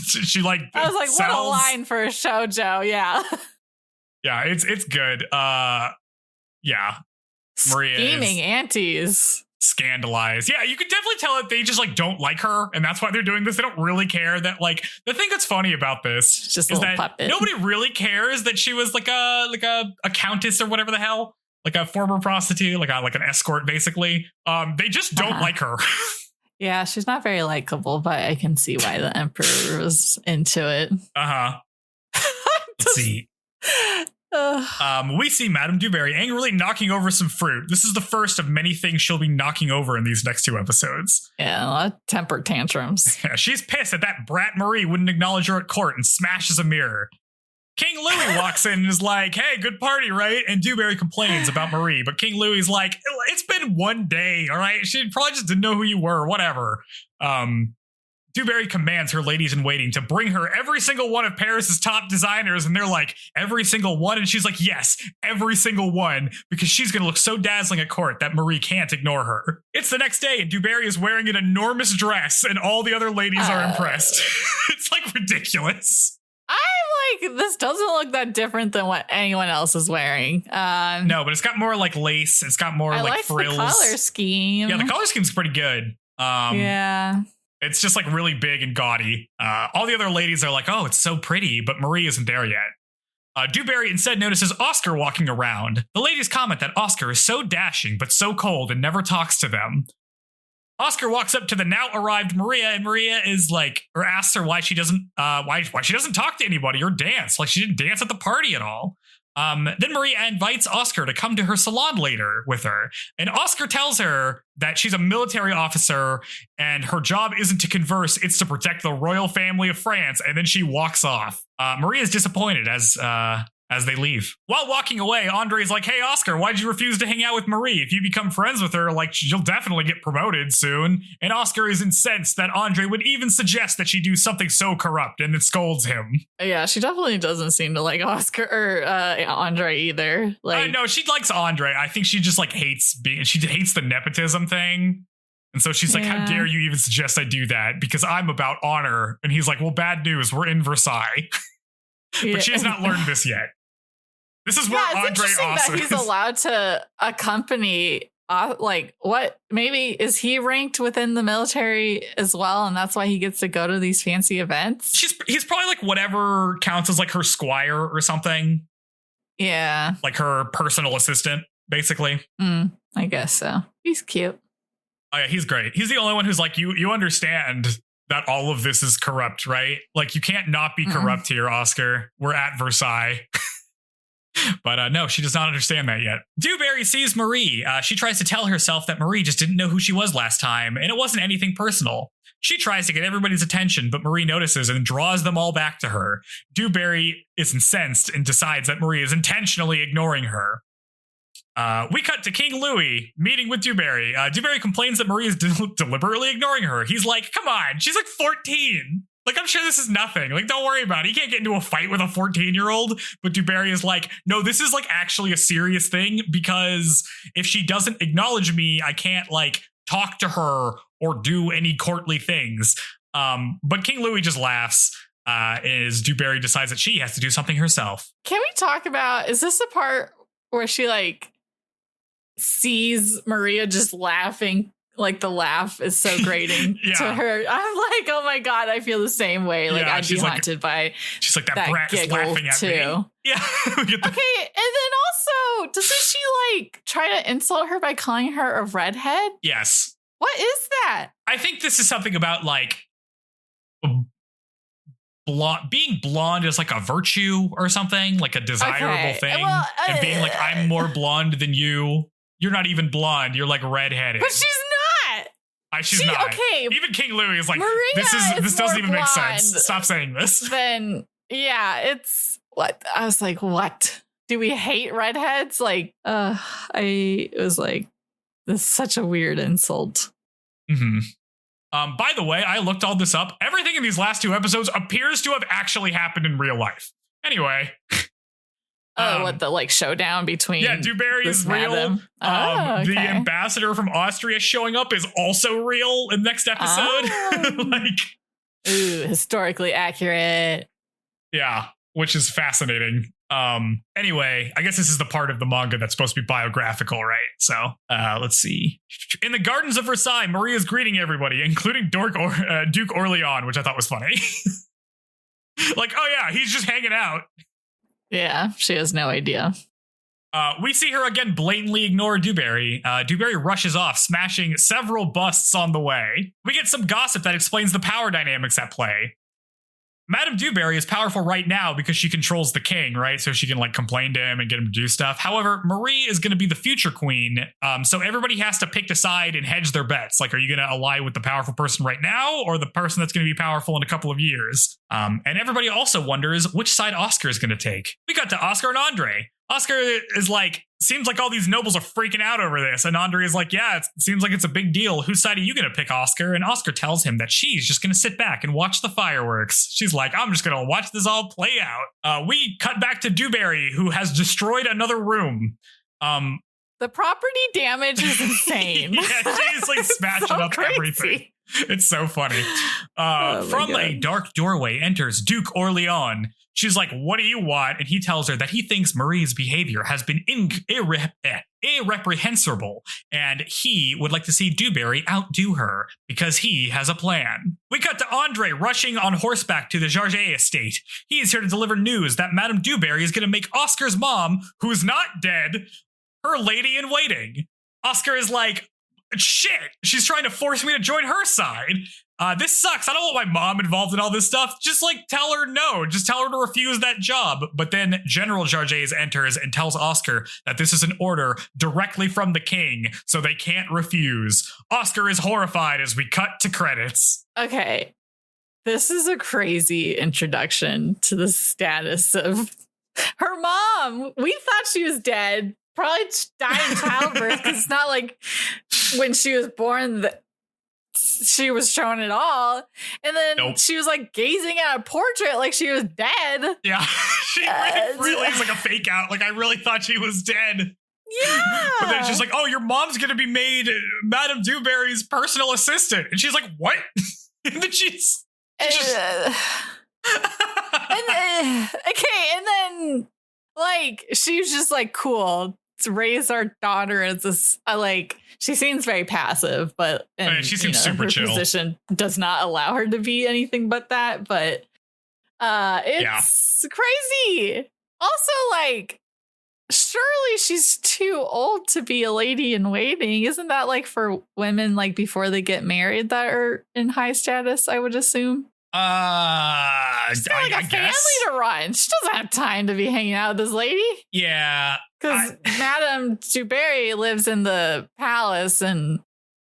she like I was like, what a line for a shoujo, yeah. Yeah, it's good. Yeah. Maria scheming aunties. Scandalized. Yeah, you can definitely tell that they just like don't like her, and that's why they're doing this. They don't really care that like the thing that's funny about this just is that puppet. Nobody really cares that she was like a countess or whatever the hell, like a former prostitute, like an escort basically. They just don't like her. Yeah, she's not very likable, but I can see why the emperor was into it. Let's see. We see Madame Du Barry angrily knocking over some fruit. This is the first of many things she'll be knocking over in these next two episodes. Yeah, a lot of temper tantrums. Yeah, she's pissed that brat Marie wouldn't acknowledge her at court and smashes a mirror. King Louis walks in and is like, hey, good party, right? And Du Barry complains about Marie, but King Louis is like, it's been one day, all right? She probably just didn't know who you were, whatever. Du Barry commands her ladies in waiting to bring her every single one of Paris's top designers, and they're like, every single one? And she's like, yes, every single one, because she's going to look so dazzling at court that Marie can't ignore her. It's the next day, and Du Barry is wearing an enormous dress, and all the other ladies are impressed. It's like ridiculous. This doesn't look that different than what anyone else is wearing. No, but it's got more like lace. It's got more like frills. The color scheme. Yeah, the color scheme's pretty good. Yeah. It's just like really big and gaudy. All the other ladies are like, oh, it's so pretty, but Marie isn't there yet. Du Barry instead notices Oscar walking around. The ladies comment that Oscar is so dashing, but so cold and never talks to them. Oscar walks up to the now arrived Maria, and Maria is like, or asks her why she doesn't talk to anybody or dance. Like she didn't dance at the party at all. Then Maria invites Oscar to come to her salon later with her. And Oscar tells her that she's a military officer and her job isn't to converse, it's to protect the royal family of France. And then she walks off. Maria is disappointed as they leave. While walking away, Andre's like, hey, Oscar, why'd you refuse to hang out with Marie? If you become friends with her, like, you'll definitely get promoted soon. And Oscar is incensed that Andre would even suggest that she do something so corrupt, and it scolds him. Yeah, she definitely doesn't seem to like Oscar or Andre either. Like, no, she likes Andre. I think she just like hates the nepotism thing. And so she's like, how dare you even suggest I do that? Because I'm about honor. And he's like, well, bad news. We're in Versailles. But she has not learned this yet. This is where Andre also that he's allowed to accompany, maybe is he ranked within the military as well, and that's why he gets to go to these fancy events? He's probably like whatever counts as like her squire or something. Yeah. Like her personal assistant, basically. I guess so. He's cute. Oh yeah, he's great. He's the only one who's like, you understand that all of this is corrupt, right? Like you can't not be corrupt here, Oscar. We're at Versailles. But no, she does not understand that yet. Du Barry sees Marie. She tries to tell herself that Marie just didn't know who she was last time, and it wasn't anything personal. She tries to get everybody's attention, but Marie notices and draws them all back to her. Du Barry is incensed and decides that Marie is intentionally ignoring her. We cut to King Louis meeting with Du Barry. Du Barry complains that Marie is deliberately ignoring her. He's like, come on, she's like 14. Like, I'm sure this is nothing. Like, don't worry about it. He can't get into a fight with a 14-year-old. But Du Barry is like, no, this is like actually a serious thing, because if she doesn't acknowledge me, I can't like talk to her or do any courtly things. But King Louis just laughs as Du Barry decides that she has to do something herself. Can we talk about, is this the part where she like sees Maria just laughing. Like the laugh is so grating to her. I'm like, oh my God, I feel the same way. Like I'd be haunted by. She's like, that brat is laughing at me. Yeah. Okay. And then also, doesn't she like try to insult her by calling her a redhead? Yes. What is that? I think this is something about like being blonde is like a virtue or something, like a desirable thing. Well, and being like, I'm more blonde than you. You're not even blonde. You're like redheaded. But she's not. She's not. Okay. Even King Louis is like, this doesn't even make sense. Stop saying this. Then it's what I was like, what? Do we hate redheads? Like, it was like, this is such a weird insult. Mm-hmm. By the way, I looked all this up. Everything in these last 2 episodes appears to have actually happened in real life. Anyway. What the like showdown between Du Barry is real. The ambassador from Austria showing up is also real in next episode. Historically accurate. Yeah, which is fascinating. Anyway, I guess this is the part of the manga that's supposed to be biographical, right? So let's see. In the gardens of Versailles, Maria's greeting everybody, including Duke Orleans, which I thought was funny. Like, oh yeah, he's just hanging out. Yeah, she has no idea. We see her again blatantly ignore Du Barry. Du Barry rushes off, smashing several busts on the way. We get some gossip that explains the power dynamics at play. Madame Du Barry is powerful right now because she controls the king, right? So she can like complain to him and get him to do stuff. However, Marie is going to be the future queen. So everybody has to pick a side and hedge their bets. Like, are you going to ally with the powerful person right now or the person that's going to be powerful in a couple of years? And everybody also wonders which side Oscar is going to take. We got to Oscar and Andre. Oscar is like, seems like all these nobles are freaking out over this. And Andre is like, yeah, it seems like it's a big deal. Whose side are you going to pick, Oscar? And Oscar tells him that she's just going to sit back and watch the fireworks. She's like, I'm just going to watch this all play out. We cut back to Du Barry, who has destroyed another room. The property damage is insane. Yeah, she's like smashing so up crazy. Everything. It's so funny. From a dark doorway enters Duke Orleans. She's like, what do you want? And he tells her that he thinks Marie's behavior has been irreprehensible, and he would like to see Du Barry outdo her because he has a plan. We cut to Andre rushing on horseback to the Jarget estate. He is here to deliver news that Madame Du Barry is going to make Oscar's mom, who's not dead, her lady in waiting. Oscar is like, shit, she's trying to force me to join her side. This sucks. I don't want my mom involved in all this stuff. Just like tell her no. Just tell her to refuse that job. But then General Jarget enters and tells Oscar that this is an order directly from the king, so they can't refuse. Oscar is horrified as we cut to credits. Okay. This is a crazy introduction to the status of her mom. We thought she was dead. Probably died in childbirth because it's not like when she was born that she was shown at all. And then she was like gazing at a portrait like she was dead. Yeah, she really is like a fake out. Like I really thought she was dead. Yeah. But then she's like, oh, your mom's going to be made Madame Du Barry's personal assistant. And she's like, what? And then she's just... and then like she was just like, cool, to raise our daughter as this like she seems very passive, but she seems super her chill. Position does not allow her to be anything but that. But it's crazy. Also, like, surely she's too old to be a lady in waiting. Isn't that like for women like before they get married that are in high status? I would assume. She's got like a family to run. She doesn't have time to be hanging out with this lady. Yeah. Because Madame Du Barry lives in the palace and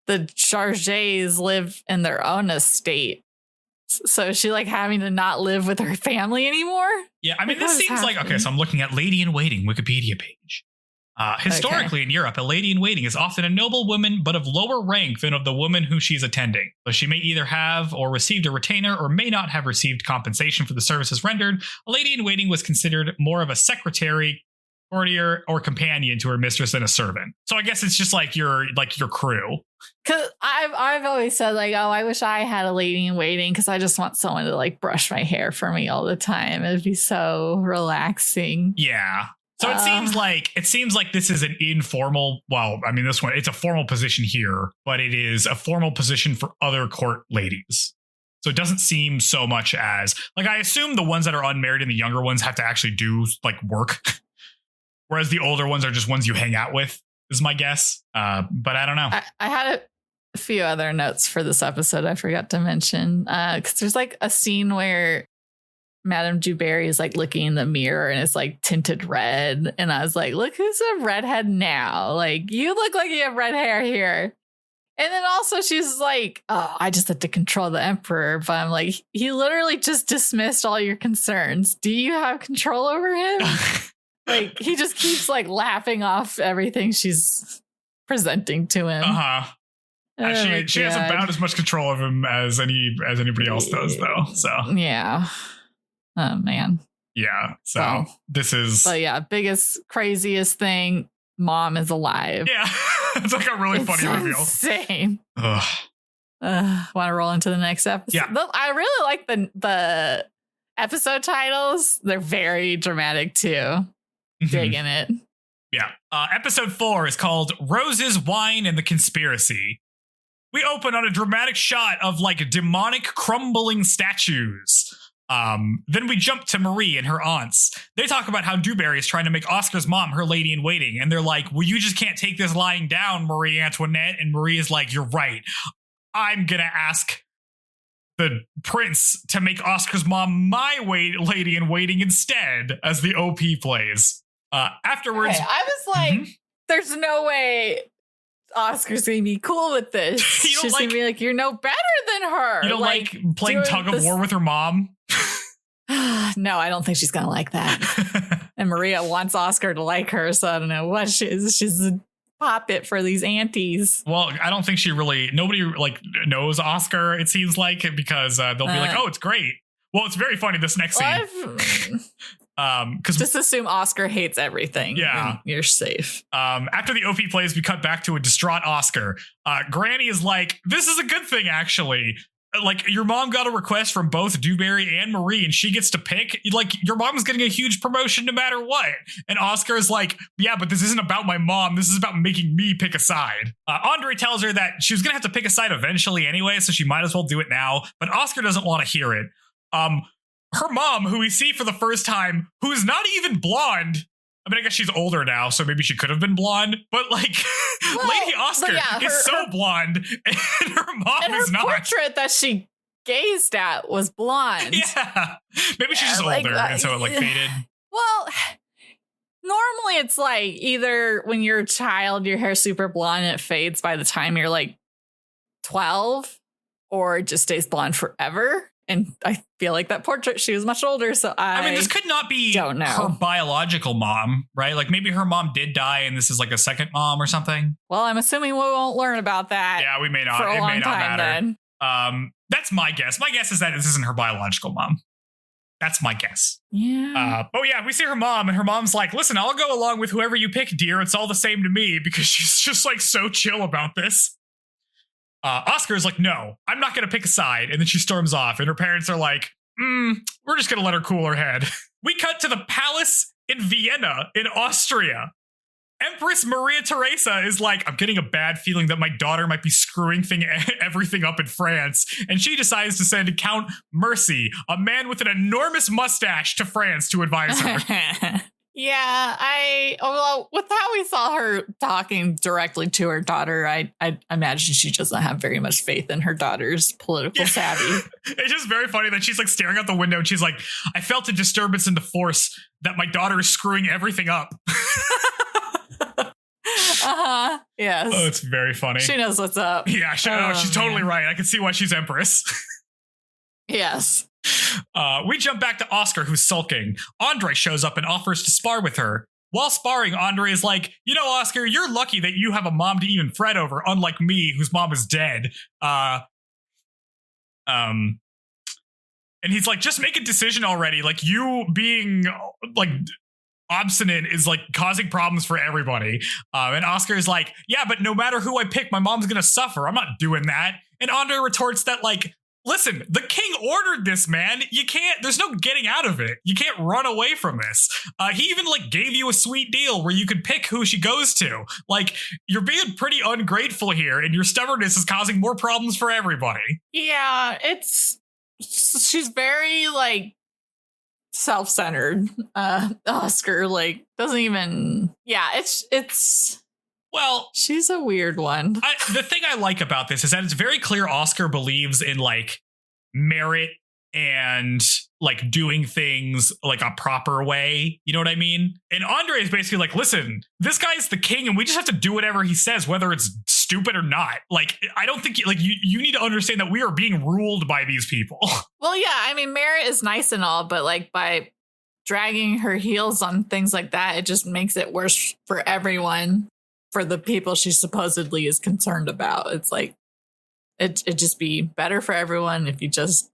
the Jargets live in their own estate. So is she like having to not live with her family anymore? Yeah, I mean, this seems like, okay, so I'm looking at Lady in Waiting Wikipedia page. Historically in Europe, a lady in waiting is often a noble woman, but of lower rank than of the woman who she's attending. So she may either have or received a retainer or may not have received compensation for the services rendered. A lady in waiting was considered more of a secretary, courtier, or companion to her mistress than a servant. So I guess it's just like your crew. Cause I've always said like, oh, I wish I had a lady in waiting because I just want someone to like brush my hair for me all the time. It'd be so relaxing. Yeah. So it seems like this is an informal. Well, I mean, this one, it's a formal position here, but it is a formal position for other court ladies. So it doesn't seem so much as like, I assume the ones that are unmarried and the younger ones have to actually do like work. Whereas the older ones are just ones you hang out with, is my guess. But I don't know. I had a few other notes for this episode I forgot to mention. Because there's like a scene where Madame Du Barry is like looking in the mirror and it's like tinted red. And I was like, look who's a redhead now. Like, you look like you have red hair here. And then also she's like, oh, I just have to control the emperor. But I'm like, he literally just dismissed all your concerns. Do you have control over him? Like, he just keeps like laughing off everything she's presenting to him. She has about as much control of him as anybody else does, though. So yeah. Oh man. Yeah. So this is. But yeah, biggest, craziest thing. Mom is alive. Yeah. It's like a really funny reveal. Insane. Want to roll into the next episode? Yeah. I really like the episode titles. They're very dramatic too. Digging it. Yeah. Episode 4 is called Roses, Wine, and the Conspiracy. We open on a dramatic shot of like demonic crumbling statues. Then we jump to Marie and her aunts. They talk about how Du Barry is trying to make Oscar's mom her lady in waiting. And they're like, well, you just can't take this lying down, Marie Antoinette. And Marie is like, you're right. I'm going to ask the prince to make Oscar's mom my lady in waiting instead, as the OP plays. Afterwards. Okay, I was like, there's no way Oscar's gonna be cool with this. She's gonna be like, you're no better than her. You don't like playing tug of war with her mom? No, I don't think she's gonna like that. And Maria wants Oscar to like her, so I don't know what she is. She's a puppet for these aunties. Well, I don't think nobody like knows Oscar, it seems like, because they'll be like, oh, it's great. Well, it's very funny, this next scene. Because just assume Oscar hates everything. Yeah, you're safe. After the OP plays, we cut back to a distraught Oscar. Granny is like, this is a good thing, actually. Like, your mom got a request from both Du Barry and Marie, and she gets to pick. Like, your mom's getting a huge promotion no matter what. And Oscar is like, yeah, but this isn't about my mom. This is about making me pick a side. Andre tells her that she was gonna have to pick a side eventually anyway, so she might as well do it now. But Oscar doesn't want to hear it. Her mom, who we see for the first time, who is not even blonde. I mean, I guess she's older now, so maybe she could have been blonde. But like, Lady Oscar is so blonde, and her mom is not. Her portrait that she gazed at was blonde. Yeah, maybe she's just older, and so it like faded. Well, normally it's like either when you're a child, your hair's super blonde and it fades by the time you're like 12, or it just stays blonde forever. And I feel like that portrait, she was much older. So I mean, this could not be her biological mom, right? Like maybe her mom did die and this is like a second mom or something. Well, I'm assuming we won't learn about that. Yeah, we may not. For a long time matter. Then. That's my guess. My guess is that this isn't her biological mom. That's my guess. Yeah. But yeah, we see her mom and her mom's like, listen, I'll go along with whoever you pick, dear. It's all the same to me, because she's just like so chill about this. Oscar is like, no, I'm not going to pick a side. And then she storms off and her parents are like, we're just going to let her cool her head. We cut to the palace in Vienna in Austria. Empress Maria Theresa is like, I'm getting a bad feeling that my daughter might be screwing everything up in France. And she decides to send Count Mercy, a man with an enormous mustache, to France to advise her. Yeah, with how we saw her talking directly to her daughter, I imagine she doesn't have very much faith in her daughter's political savvy. It's just very funny that she's like staring out the window and she's like, I felt a disturbance in the force that my daughter is screwing everything up. Yes. Oh, it's very funny. She knows what's up. Yeah, she's totally right. I can see why she's Empress. Yes. We jump back to Oscar, who's sulking. Andre shows up and offers to spar with her. While sparring, Andre is like, you know, Oscar, you're lucky that you have a mom to even fret over, unlike me, whose mom is dead. And he's like, just make a decision already. Like, you being like obstinate is like causing problems for everybody. And Oscar is like, yeah, but no matter who I pick, my mom's gonna suffer. I'm not doing that. And Andre retorts that like, listen, the king ordered this, man. You can't, there's no getting out of it. You can't run away from this. He even like gave you a sweet deal where you could pick who she goes to. Like, you're being pretty ungrateful here, and your stubbornness is causing more problems for everybody. Yeah, she's very like self-centered. Oscar like doesn't even. Yeah, it's. Well, she's a weird one. The thing I like about this is that it's very clear Oscar believes in like merit and like doing things like a proper way. You know what I mean? And Andre is basically like, listen, this guy's the king and we just have to do whatever he says, whether it's stupid or not. Like, I don't think like you need to understand that we are being ruled by these people. Well, yeah, I mean, merit is nice and all, but like by dragging her heels on things like that, it just makes it worse for everyone. For the people she supposedly is concerned about. It's like, it'd just be better for everyone if you just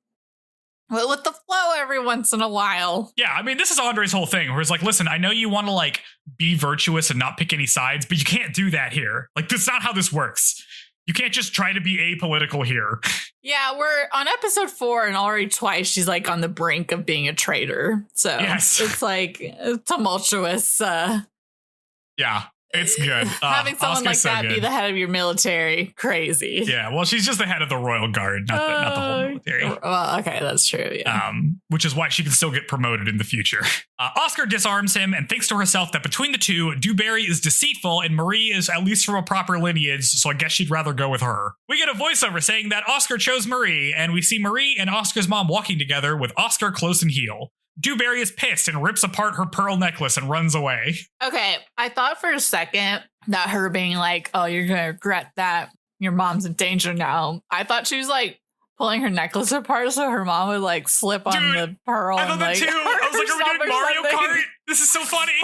went with the flow every once in a while. Yeah, I mean, this is Andre's whole thing, where it's like, listen, I know you want to like be virtuous and not pick any sides, but you can't do that here. Like, that's not how this works. You can't just try to be apolitical here. Yeah, we're on episode 4 and already twice she's like on the brink of being a traitor. So yes. It's like tumultuous. Yeah. It's good. Having someone Oscar's like that be the head of your military, crazy. Yeah, well, she's just the head of the royal guard, not the whole military. Well, okay, that's true. Yeah. Which is why she can still get promoted in the future. Oscar disarms him and thinks to herself that between the two, Du Barry is deceitful and Marie is at least from a proper lineage, so I guess she'd rather go with her. We get a voiceover saying that Oscar chose Marie, and we see Marie and Oscar's mom walking together with Oscar close in heel. Du Barry is pissed and rips apart her pearl necklace and runs away. Okay, I thought for a second that her being like, oh, you're going to regret that. Your mom's in danger now. I thought she was like pulling her necklace apart so her mom would like slip on the pearl. I thought that too. I was like, are we doing Mario Kart? This is so funny.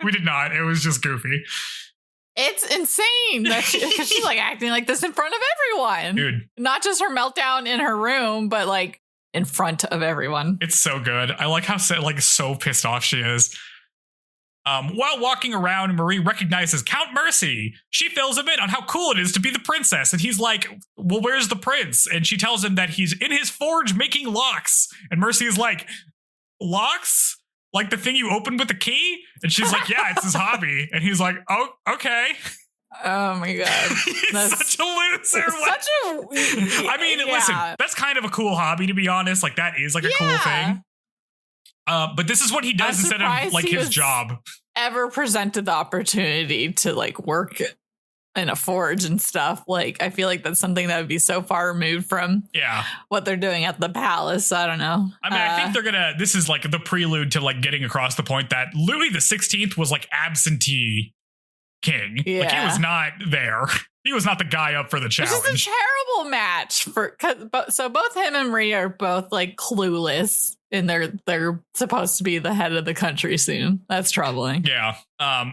We did not. It was just goofy. It's insane that she's like acting like this in front of everyone. Dude. Not just her meltdown in her room, but like in front of everyone. It's so good. I like how so pissed off she is. While walking around, Marie recognizes Count Mercy. She fills him in on how cool it is to be the princess. And he's like, well, where's the prince? And she tells him that he's in his forge making locks. And Mercy is like, locks? Like the thing you open with the key? And she's like, yeah, it's his hobby. And he's like, oh, okay. Oh my god, that's such a loser. I mean, yeah. Listen, that's kind of a cool hobby, to be honest. Like that is like a cool thing. But this is what he does instead of like his job. Ever presented the opportunity to like work in a forge and stuff? Like I feel like that's something that would be so far removed from what they're doing at the palace. I don't know. I mean, I think they're gonna. This is like the prelude to like getting across the point that Louis the 16th was like absentee king. Yeah. Like he was not there. He was not the guy up for the challenge. This is a terrible match so both him and Marie are both like clueless and they're supposed to be the head of the country soon. That's troubling. Yeah.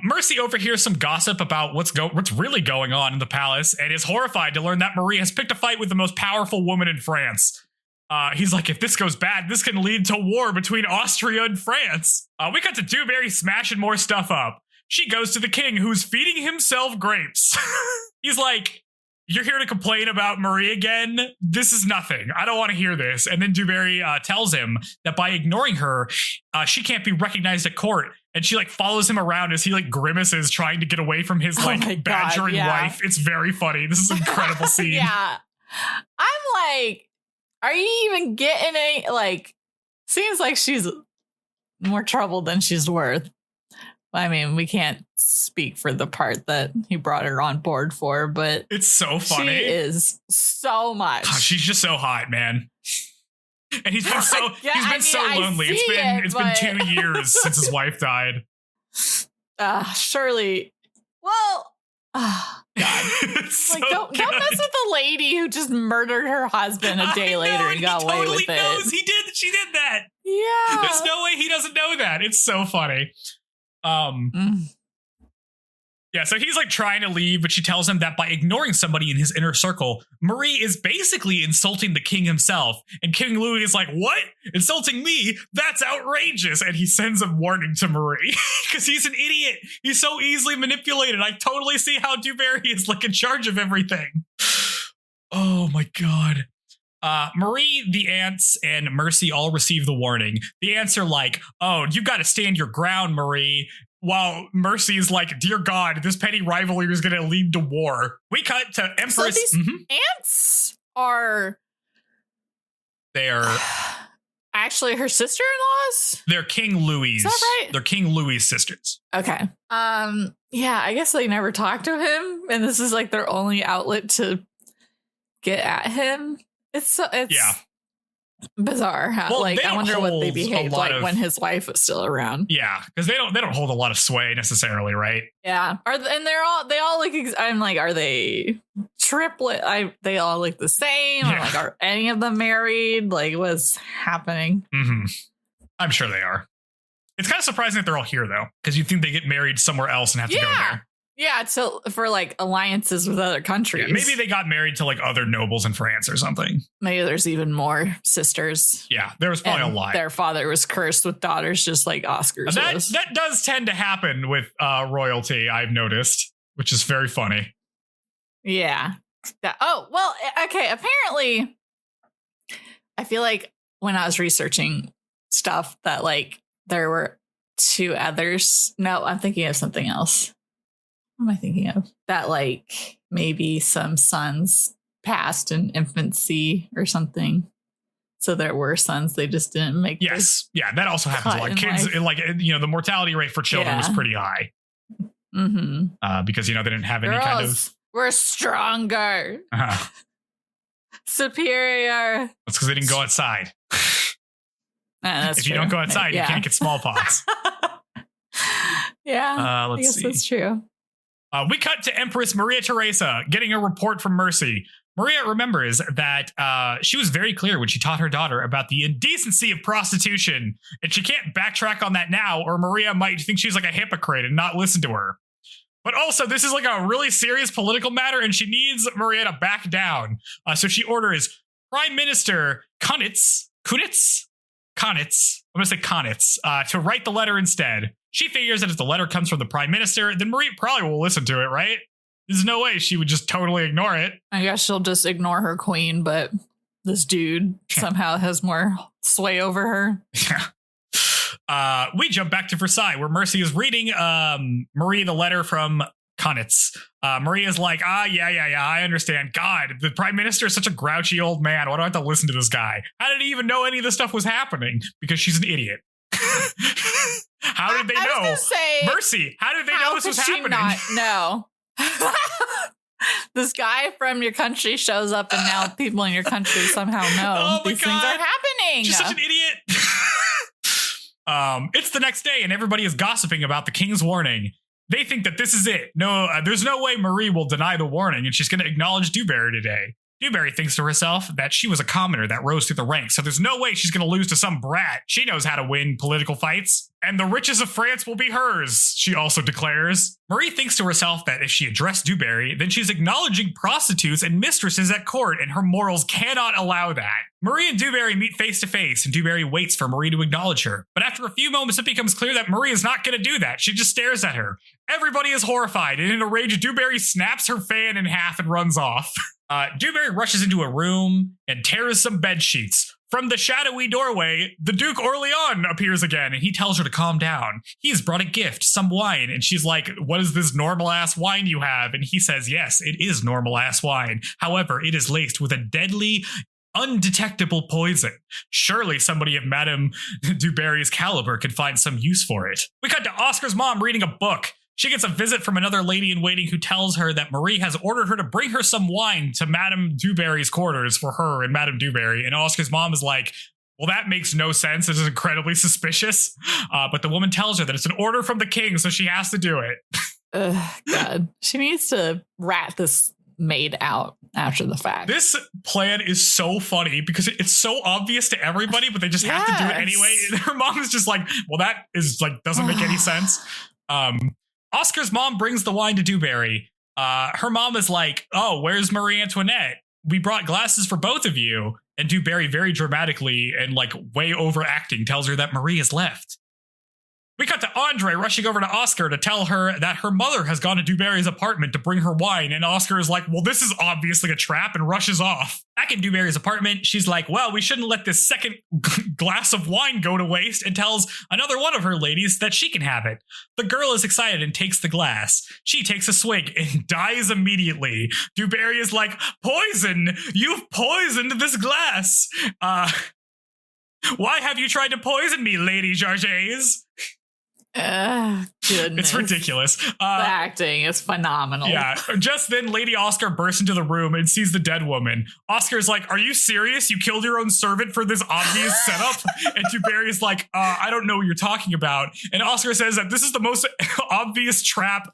Mercy overhears some gossip about what's really going on in the palace and is horrified to learn that Marie has picked a fight with the most powerful woman in France. He's like, if this goes bad, this can lead to war between Austria and France. We cut to Du Barry smashing more stuff up. She goes to the king, who's feeding himself grapes. He's like, you're here to complain about Marie again? This is nothing. I don't want to hear this. And then Du Barry tells him that by ignoring her, she can't be recognized at court. And she like follows him around as he like grimaces trying to get away from his badgering wife. It's very funny. This is an incredible scene. Yeah. I'm like, are you even getting any, like, seems like she's more trouble than she's worth. I mean, we can't speak for the part that he brought her on board for, but it's so funny. She is so much. Oh, she's just so hot, man. And he's been so lonely. It's been 2 years since his wife died. Surely. Well, God. So don't mess with the lady who just murdered her husband a day later and got away with it. Knows. She did that. Yeah. There's no way he doesn't know that. It's so funny. Yeah, so he's like trying to leave, but she tells him that by ignoring somebody in his inner circle, Marie is basically insulting the king himself. And King Louis is like, what? Insulting me? That's outrageous. And he sends a warning to Marie because he's an idiot. He's so easily manipulated. I totally see how Du Barry is like in charge of everything. Oh my God. Marie, the aunts, and Mercy all receive the warning. The aunts are like, oh, you've got to stand your ground, Marie. While Mercy is like, dear God, this petty rivalry is going to lead to war. We cut to Empress. So these aunts are... They are... actually her sister-in-laws? They're King Louis. Is that right? They're King Louis' sisters. Okay. Yeah, I guess they never talked to him, and this is like their only outlet to get at him. It's bizarre how I wonder what they behaved like when his wife was still around. Yeah, because they don't hold a lot of sway necessarily, right? Yeah. They all like I'm like, are they triplet? They all look the same. Yeah. I'm like, are any of them married? Like, what's happening? Mm-hmm. I'm sure they are. It's kind of surprising that they're all here though, because you think they get married somewhere else and have to go there. Yeah, for like alliances with other countries. Yeah, maybe they got married to like other nobles in France or something. Maybe there's even more sisters. Yeah, there was probably a lot. Their father was cursed with daughters, just like Oscar's was. That does tend to happen with royalty, I've noticed, which is very funny. Yeah. Okay. Apparently, I feel like when I was researching stuff that like there were two others. No, I'm thinking of something else. What am I thinking of? That like maybe some sons passed in infancy or something. So there were sons, they just didn't make. Yes. Yeah, that also happens a lot. Kids, like, the mortality rate for children was pretty high. Mm-hmm. Because, they didn't have any kind of. We're stronger. Superior. That's because they didn't go outside. That's if true. You don't go outside, you can't get smallpox. Yeah. Let's I guess see. That's true. We cut to Empress Maria Theresa getting a report from Mercy. Maria remembers that she was very clear when she taught her daughter about the indecency of prostitution, and she can't backtrack on that now, or Maria might think she's like a hypocrite and not listen to her. But also, this is like a really serious political matter, and she needs Maria to back down. So she orders Prime Minister Countess, I'm going to say Countess, to write the letter instead. She figures that if the letter comes from the Prime Minister, then Maria probably will listen to it, right? There's no way she would just totally ignore it. I guess she'll just ignore her queen, but this dude somehow has more sway over her. Yeah. We jump back to Versailles, where Mercy is reading Marie the letter from Countess. Maria's like, yeah, I understand. God, the Prime Minister is such a grouchy old man. Why do I have to listen to this guy? How did he even know any of this stuff was happening? Because she's an idiot. How did they know? Mercy, how did they know this was happening? No. This guy from your country shows up, and now people in your country somehow know these things are happening. She's such an idiot. It's the next day, and everybody is gossiping about the king's warning. They think that this is it. No, there's no way Marie will deny the warning, and she's going to acknowledge Du Barry today. Du Barry thinks to herself that she was a commoner that rose through the ranks, so there's no way she's going to lose to some brat. She knows how to win political fights, and the riches of France will be hers, she also declares. Marie thinks to herself that if she addressed Du Barry, then she's acknowledging prostitutes and mistresses at court, and her morals cannot allow that. Marie and Du Barry meet face to face, and Du Barry waits for Marie to acknowledge her. But after a few moments, it becomes clear that Marie is not going to do that. She just stares at her. Everybody is horrified, and in a rage, Du Barry snaps her fan in half and runs off. Du Barry rushes into a room and tears some bed sheets. From the shadowy doorway, the Duke Orleans appears again, and he tells her to calm down. He's brought a gift, some wine, and she's like, what is this normal-ass wine you have? And he says, yes, it is normal-ass wine. However, it is laced with a deadly, undetectable poison. Surely somebody of Madame Du Barry's caliber could find some use for it. We cut to Oscar's mom reading a book. She gets a visit from another lady in waiting who tells her that Marie has ordered her to bring her some wine to Madame Du Barry's quarters for her and Madame Du Barry. And Oscar's mom is like, well, that makes no sense. This is incredibly suspicious. But the woman tells her that it's an order from the king, so she has to do it. God. She needs to rat this maid out after the fact. This plan is so funny because it's so obvious to everybody, but they just have to do it anyway. Her mom is just like, well, that is like, doesn't make any sense. Oscar's mom brings the wine to Du Barry. Her mom is like, oh, where's Marie Antoinette? We brought glasses for both of you. And Du Barry very dramatically and like way overacting tells her that Marie has left. We cut to Andre rushing over to Oscar to tell her that her mother has gone to Du Barry's apartment to bring her wine, and Oscar is like, well, this is obviously a trap, and rushes off. Back in Du Barry's apartment, she's like, well, we shouldn't let this second glass of wine go to waste, and tells another one of her ladies that she can have it. The girl is excited and takes the glass. She takes a swig and dies immediately. Du Barry is like, poison! You've poisoned this glass! Why have you tried to poison me, Lady Jarges? Goodness. It's ridiculous. The acting is phenomenal. Yeah. Just then, Lady Oscar bursts into the room and sees the dead woman. Oscar's like, are you serious? You killed your own servant for this obvious setup? And Du Barry's like, I don't know what you're talking about. And Oscar says that this is the most obvious trap.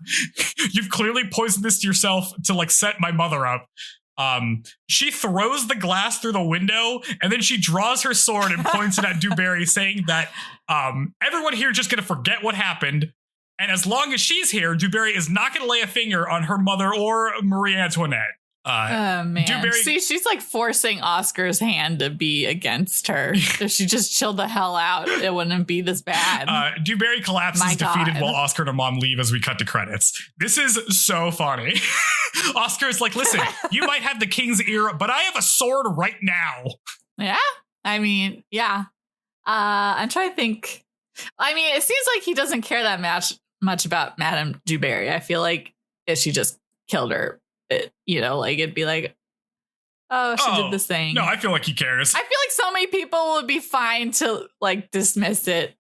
You've clearly poisoned this to yourself to like set my mother up. She throws the glass through the window, and then she draws her sword and points it at Du Barry, saying that everyone here is just going to forget what happened, and as long as she's here, Du Barry is not going to lay a finger on her mother or Marie Antoinette. Man. Du Barry, see, she's like forcing Oscar's hand to be against her. If she just chilled the hell out, it wouldn't be this bad. Du Barry collapses defeated while Oscar and her mom leave as we cut to credits. This is so funny. Oscar is like, listen, you might have the king's ear, but I have a sword right now. Yeah. I mean, yeah. I'm trying to think. I mean, it seems like he doesn't care that much about Madame Du Barry. I feel like if she just killed her, like it'd be like, oh, she did this thing. No, I feel like he cares. I feel like so many people would be fine to like dismiss it.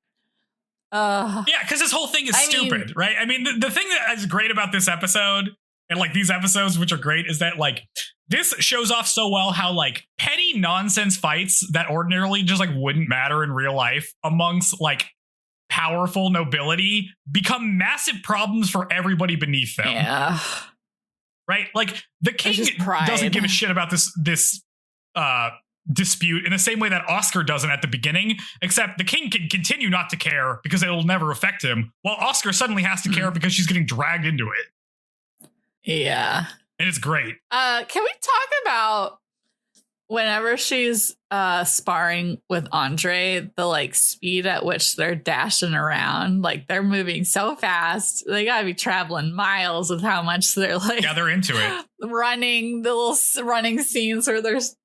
Yeah, because this whole thing is stupid, right? I mean, the thing that is great about this episode and like these episodes, which are great, is that like this shows off so well how like petty nonsense fights that ordinarily just like wouldn't matter in real life amongst like powerful nobility become massive problems for everybody beneath them. Yeah. Right? Like the king doesn't give a shit about this dispute in the same way that Oscar doesn't at the beginning, except the king can continue not to care because it'll never affect him, while Oscar suddenly has to care because she's getting dragged into it. Yeah. And it's great. Can we talk about whenever she's sparring with Andre, the like speed at which they're dashing around, like they're moving so fast, they gotta be traveling miles with how much they're like, yeah, they're into it, running the little running scenes where there's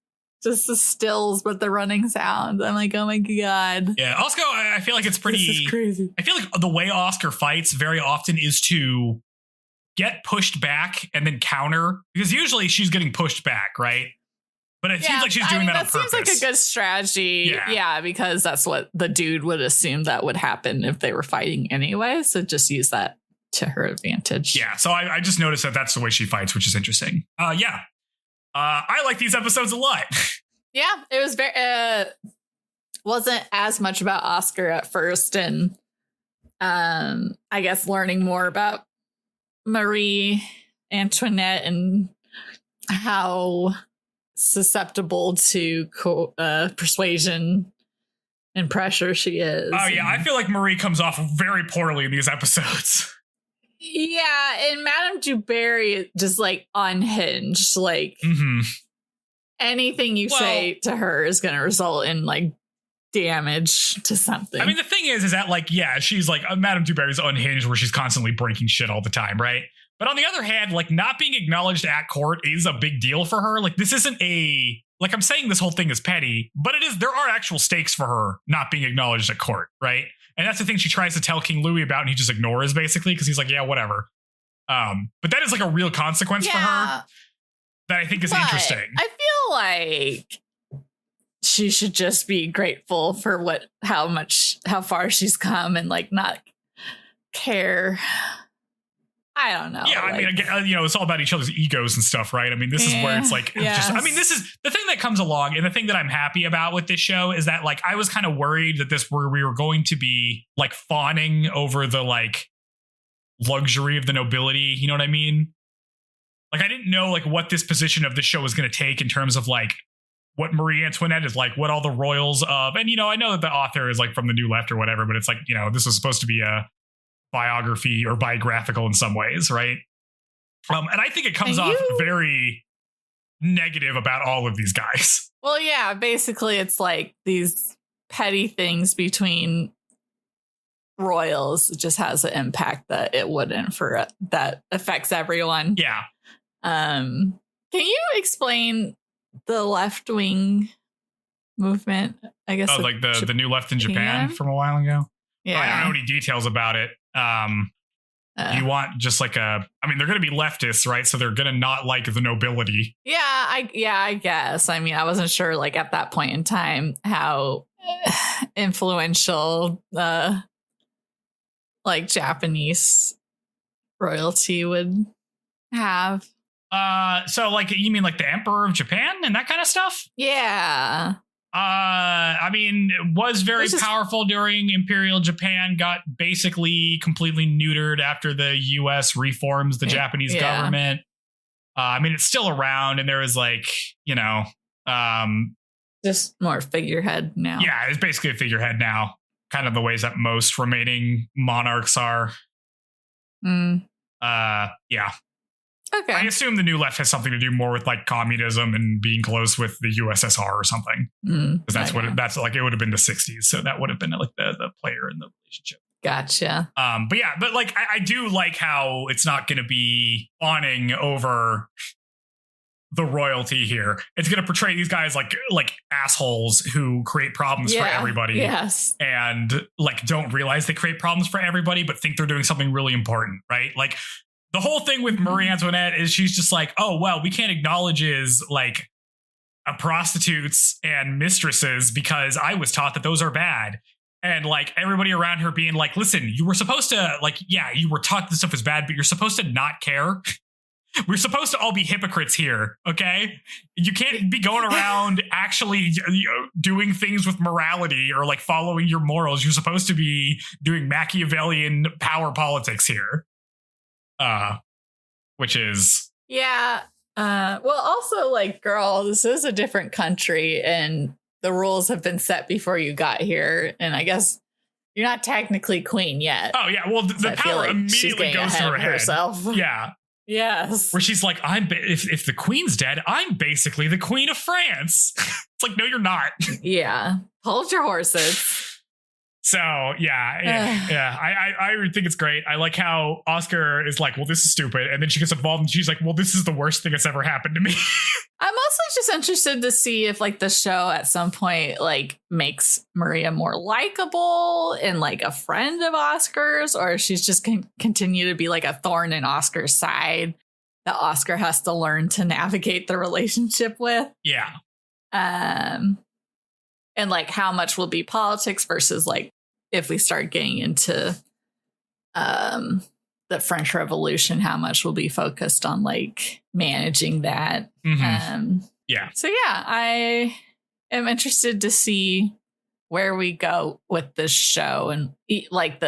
just the stills but the running sounds. I'm like, oh my god. Yeah, Oscar, I feel like it's pretty, this is crazy. I feel like the way Oscar fights very often is to get pushed back and then counter, because usually she's getting pushed back, right? But it seems like she's doing that on purpose. That seems like a good strategy. Yeah, because that's what the dude would assume that would happen if they were fighting anyway. So just use that to her advantage. Yeah, so I just noticed that that's the way she fights, which is interesting. Yeah. I like these episodes a lot. Yeah, it was very... wasn't as much about Oscar at first. And I guess learning more about Marie Antoinette and how susceptible to persuasion and pressure she is. Oh yeah, I feel like Marie comes off very poorly in these episodes. Yeah, and Madame Du Barry just like unhinged. Like anything you say to her is going to result in like damage to something. I mean, the thing is that like, yeah, she's like Madame Du Barry's unhinged, where she's constantly breaking shit all the time, right? But on the other hand, like not being acknowledged at court is a big deal for her. Like this isn't like I'm saying this whole thing is petty, but there are actual stakes for her not being acknowledged at court, right? And that's the thing she tries to tell King Louis about, and he just ignores basically because he's like, yeah, whatever. But that is like a real consequence for her that I think is interesting. I feel like she should just be grateful for how far she's come and like not care. I don't know. Yeah, I mean, again, it's all about each other's egos and stuff, right? I mean, this is where it's like, this is the thing that comes along, and the thing that I'm happy about with this show is that, like, I was kind of worried that we were going to be like fawning over the like luxury of the nobility. You know what I mean? Like, I didn't know like what this position of the show was going to take in terms of like what Marie Antoinette is like, what all the royals of, and I know that the author is like from the New Left or whatever, but it's like this was supposed to be a biography or biographical in some ways, right? And I think it comes off very negative about all of these guys. Well, yeah, basically it's like these petty things between royals, it just has an impact that it wouldn't for that affects everyone. Yeah. Can you explain the left wing movement? I guess. Oh, like the new left in Japan from a while ago. Yeah. I don't know any details about it. You want just like they're going to be leftists, right? So they're going to not like the nobility. Yeah, I guess. I mean, I wasn't sure like at that point in time how influential like Japanese royalty would have. So like you mean like the Emperor of Japan and that kind of stuff? Yeah. I mean, it was very powerful during Imperial Japan, got basically completely neutered after the US reforms the Japanese government. I mean, it's still around, and there was like, just more figurehead now. Yeah, it's basically a figurehead now. Kind of the ways that most remaining monarchs are. Yeah. Okay. I assume the new left has something to do more with like communism and being close with the USSR or something. Because that's that's like it would have been the 60s. So that would have been like the player in the relationship. Gotcha. But like I do like how it's not going to be fawning over the royalty here. It's going to portray these guys like assholes who create problems for everybody. Yes. And like don't realize they create problems for everybody, but think they're doing something really important, right? Like the whole thing with Marie Antoinette is she's just like, oh, well, we can't acknowledge his like prostitutes and mistresses because I was taught that those are bad. And like everybody around her being like, listen, you were supposed to like, yeah, you were taught this stuff is bad, but you're supposed to not care. We're supposed to all be hypocrites here. OK, you can't be going around actually doing things with morality or like following your morals. You're supposed to be doing Machiavellian power politics here. Which is well, also like, girl, this is a different country and the rules have been set before you got here, and I guess you're not technically queen yet. Oh yeah, well the power like immediately goes to her head. Herself. Yeah. Yes. Where she's like, if the queen's dead, I'm basically the queen of France. It's like, no, you're not. Yeah. Hold your horses. So yeah, I think it's great. I like how Oscar is like, well, this is stupid, and then she gets involved and she's like, well, this is the worst thing that's ever happened to me. I'm also just interested to see if like the show at some point like makes Maria more likable and like a friend of Oscar's, or if she's just continue to be like a thorn in Oscar's side that Oscar has to learn to navigate the relationship with. Yeah. And like how much will be politics versus like if we start getting into the French Revolution, how much will be focused on like managing that. Yeah. So yeah, I am interested to see where we go with this show and like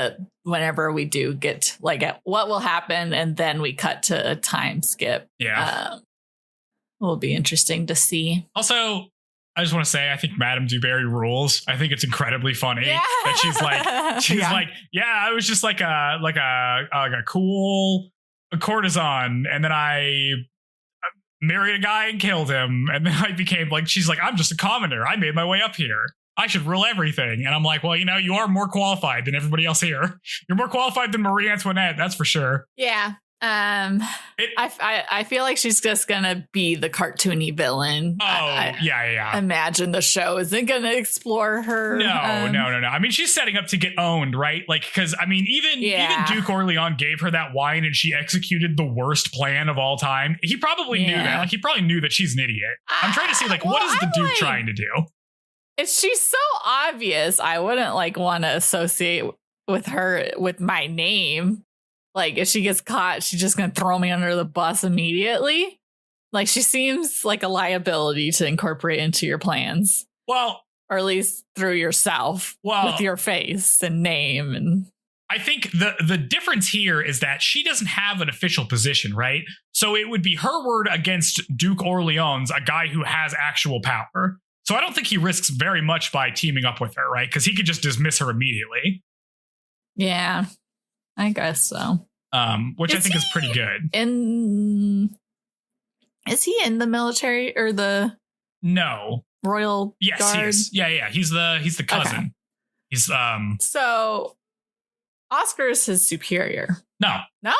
whenever we do get like at what will happen and then we cut to a time skip. Yeah. Will be interesting to see. Also, I just want to say, I think Madame Du Barry rules. I think it's incredibly funny that she's like, yeah, I was just like a cool courtesan, and then I married a guy and killed him, and then I became like, she's like, I'm just a commoner. I made my way up here. I should rule everything. And I'm like, well, you are more qualified than everybody else here. You're more qualified than Marie Antoinette, that's for sure. Yeah. I feel like she's just gonna be the cartoony villain. Yeah. Imagine the show isn't gonna explore her. No. I mean, she's setting up to get owned, right? Like, because I mean, even Duke Orleans gave her that wine, and she executed the worst plan of all time. He probably knew that. Like, he probably knew that she's an idiot. I'm trying to see, like, what is the Duke trying to do? She's so obvious. I wouldn't like want to associate with her with my name. Like, if she gets caught, she's just going to throw me under the bus immediately. Like, she seems like a liability to incorporate into your plans. Well, or at least through yourself with your face and name. And I think the difference here is that she doesn't have an official position, right? So it would be her word against Duke Orleans, a guy who has actual power. So I don't think he risks very much by teaming up with her, right? Because he could just dismiss her immediately. Yeah. I guess so. Which I think is pretty good. Is he in the military or the royal Yes, guard? he is. Yeah. He's the cousin. Okay. He's So Oscar is his superior. No. No?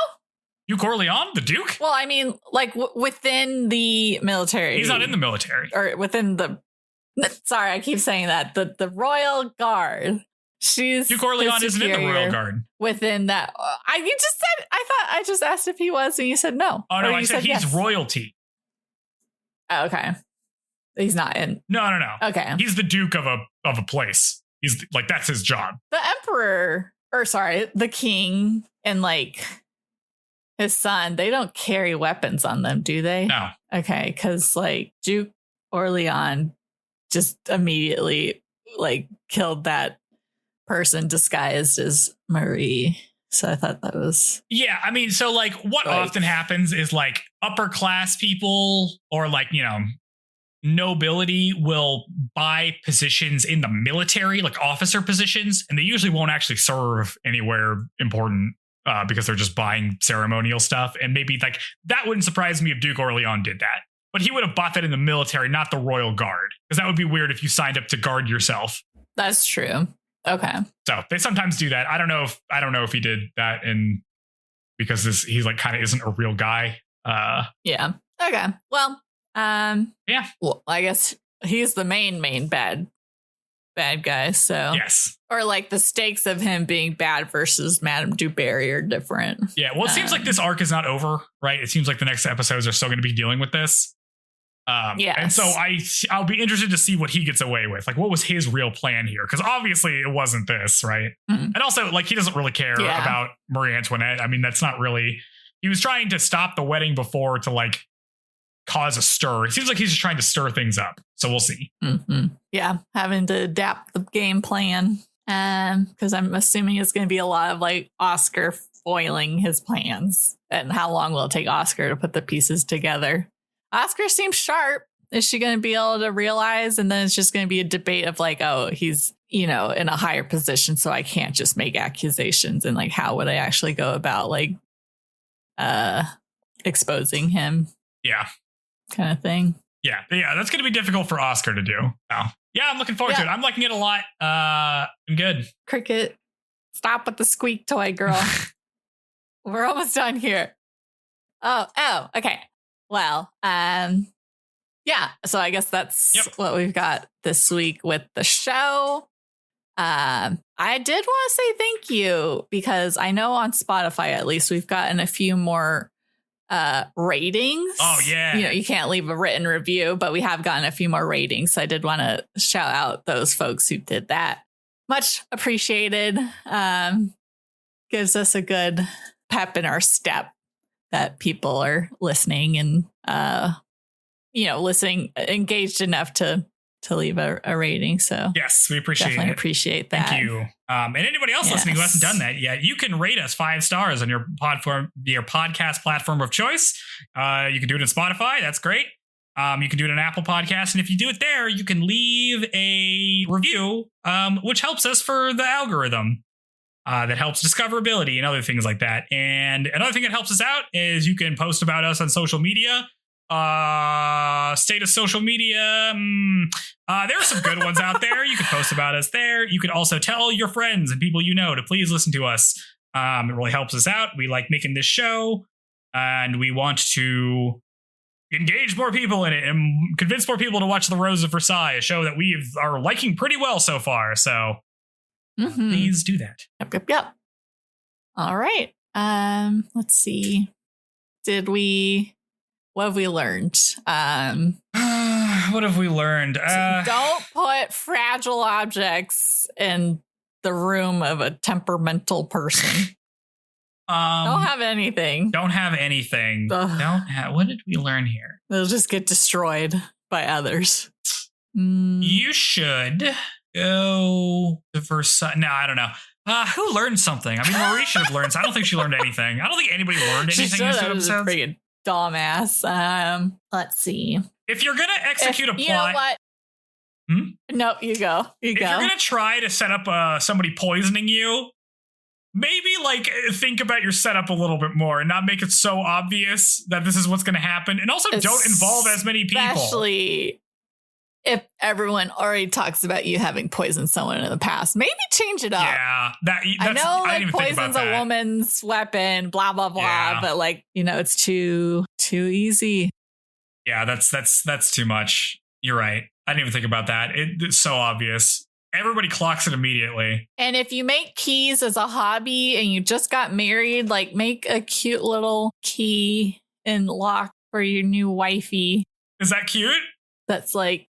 Duke Orleans, the Duke? Well, I mean, like within the military. He's not in the military. Or within the... Sorry, I keep saying that. The Royal Guard. She's Duke Orleans isn't in the Royal Guard. Within that. You just said... I thought I just asked if he was, and you said no. Oh, no, I said he's yes. Royalty. Oh, okay. He's not in. No. Okay. He's the Duke of a place. He's like, that's his job. The Emperor, the King, and like his son, they don't carry weapons on them, do they? No. Okay, because like Duke Orleans just immediately like killed that person disguised as Marie. So I thought that was... Yeah, I mean, so like what often happens is like upper class people or like, you know, nobility will buy positions in the military, like officer positions, and they usually won't actually serve anywhere important because they're just buying ceremonial stuff. And maybe like that wouldn't surprise me if Duke Orleans did that. But he would have bought that in the military, not the Royal Guard, because that would be weird if you signed up to guard yourself. That's true. Okay. So they sometimes do that. I don't know if he did that because he's like kind of isn't a real guy. Yeah. Okay. Well, yeah. Well, I guess he's the main bad guy. So yes. Or like the stakes of him being bad versus Madame Du Barry are different. Yeah. Well, it seems like this arc is not over, right? It seems like the next episodes are still going to be dealing with this. Yeah. And so I'll be interested to see what he gets away with. Like, what was his real plan here? Because obviously it wasn't this, right? Mm-hmm. And also, like, he doesn't really care about Marie Antoinette. I mean, that's not really... He was trying to stop the wedding before to, like, cause a stir. It seems like he's just trying to stir things up. So we'll see. Mm-hmm. Yeah, having to adapt the game plan. Because I'm assuming it's going to be a lot of, like, Oscar foiling his plans. And how long will it take Oscar to put the pieces together? Oscar seems sharp. Is she going to be able to realize? And then it's just going to be a debate of like, oh, he's, you know, in a higher position, so I can't just make accusations. And like, how would I actually go about like exposing him? Yeah. Kind of thing. Yeah. That's going to be difficult for Oscar to do. Oh. Yeah, I'm looking forward to it. I'm liking it a lot. I'm good. Cricket, stop with the squeak toy, girl. We're almost done here. Oh, okay. Well, yeah, so I guess that's what we've got this week with the show. I did want to say thank you because I know on Spotify, at least, we've gotten a few more ratings. Oh, yeah. You know, you can't leave a written review, but we have gotten a few more ratings. So I did want to shout out those folks who did that. Much appreciated. Gives us a good pep in our step that people are listening and, listening, engaged enough to leave a rating. So yes, we definitely appreciate that. Thank you. And anybody else listening who hasn't done that yet, you can rate us 5 stars on your podcast platform of choice. You can do it on Spotify. That's great. You can do it on Apple Podcasts. And if you do it there, you can leave a review, which helps us for the algorithm. That helps discoverability and other things like that. And another thing that helps us out is you can post about us on social media. Status social media. There are some good ones out there. You can post about us there. You can also tell your friends and people you know to please listen to us. It really helps us out. We like making this show and we want to engage more people in it and convince more people to watch The Rose of Versailles, a show that we are liking pretty well so far. So please do that. Yep. All right. Let's see. What have we learned? What have we learned? Don't put fragile objects in the room of a temperamental person. Don't have anything. What did we learn here? They'll just get destroyed by others. You should go to Versailles. No, I don't know. Who learned something? I mean, Marie should have learned. I don't think she learned anything. I don't think anybody learned anything in this episode. Freaking dumbass. Let's see. If you're gonna execute a plot, you know what? No, you go. If you're gonna try to set up somebody poisoning you, maybe like think about your setup a little bit more and not make it so obvious that this is what's gonna happen. And also don't involve as many people. if everyone already talks about you having poisoned someone in the past, maybe change it up. Yeah, I know like poison's a woman's weapon, blah blah blah, but like, you know, it's too easy. Yeah, that's too much. You're right. I didn't even think about that. It's so obvious. Everybody clocks it immediately. And if you make keys as a hobby and you just got married, like make a cute little key and lock for your new wifey. Is that cute? That's like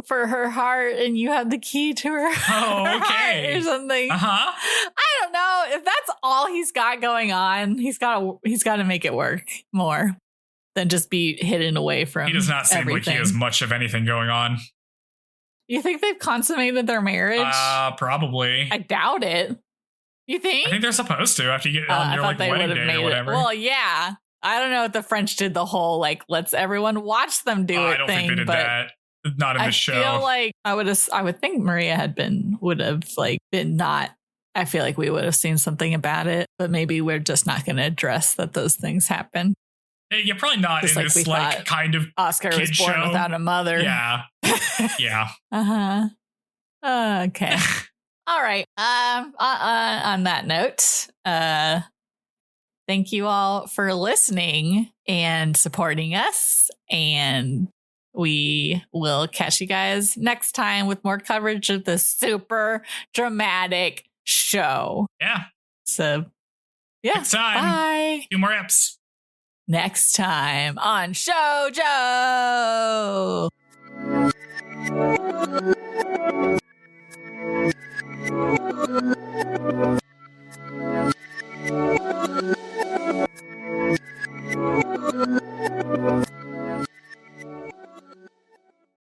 for her heart, and you have the key to her, her heart or something. Uh-huh. I don't know if that's all he's got going on. He's got to make it work more than just be hidden away from. He does not seem like he has much of anything going on. You think they've consummated their marriage? Probably. I doubt it. You think? I think they're supposed to after you get on your like wedding day or whatever. Well, yeah. I don't know if the French did the whole like let's everyone watch them do it I don't thing, think they did that. Not in the show. I feel like I would think Maria would have like been not. I feel like we would have seen something about it, but maybe we're just not going to address that those things happen. Yeah, probably not just in this like kind of Oscar was born show. Without a mother. Yeah. Yeah. Okay. All right. On that note, thank you all for listening and supporting us, and we will catch you guys next time with more coverage of the super dramatic show. Yeah. So, yeah. Next time. Bye. 2 more eps. Next time on Shoujo.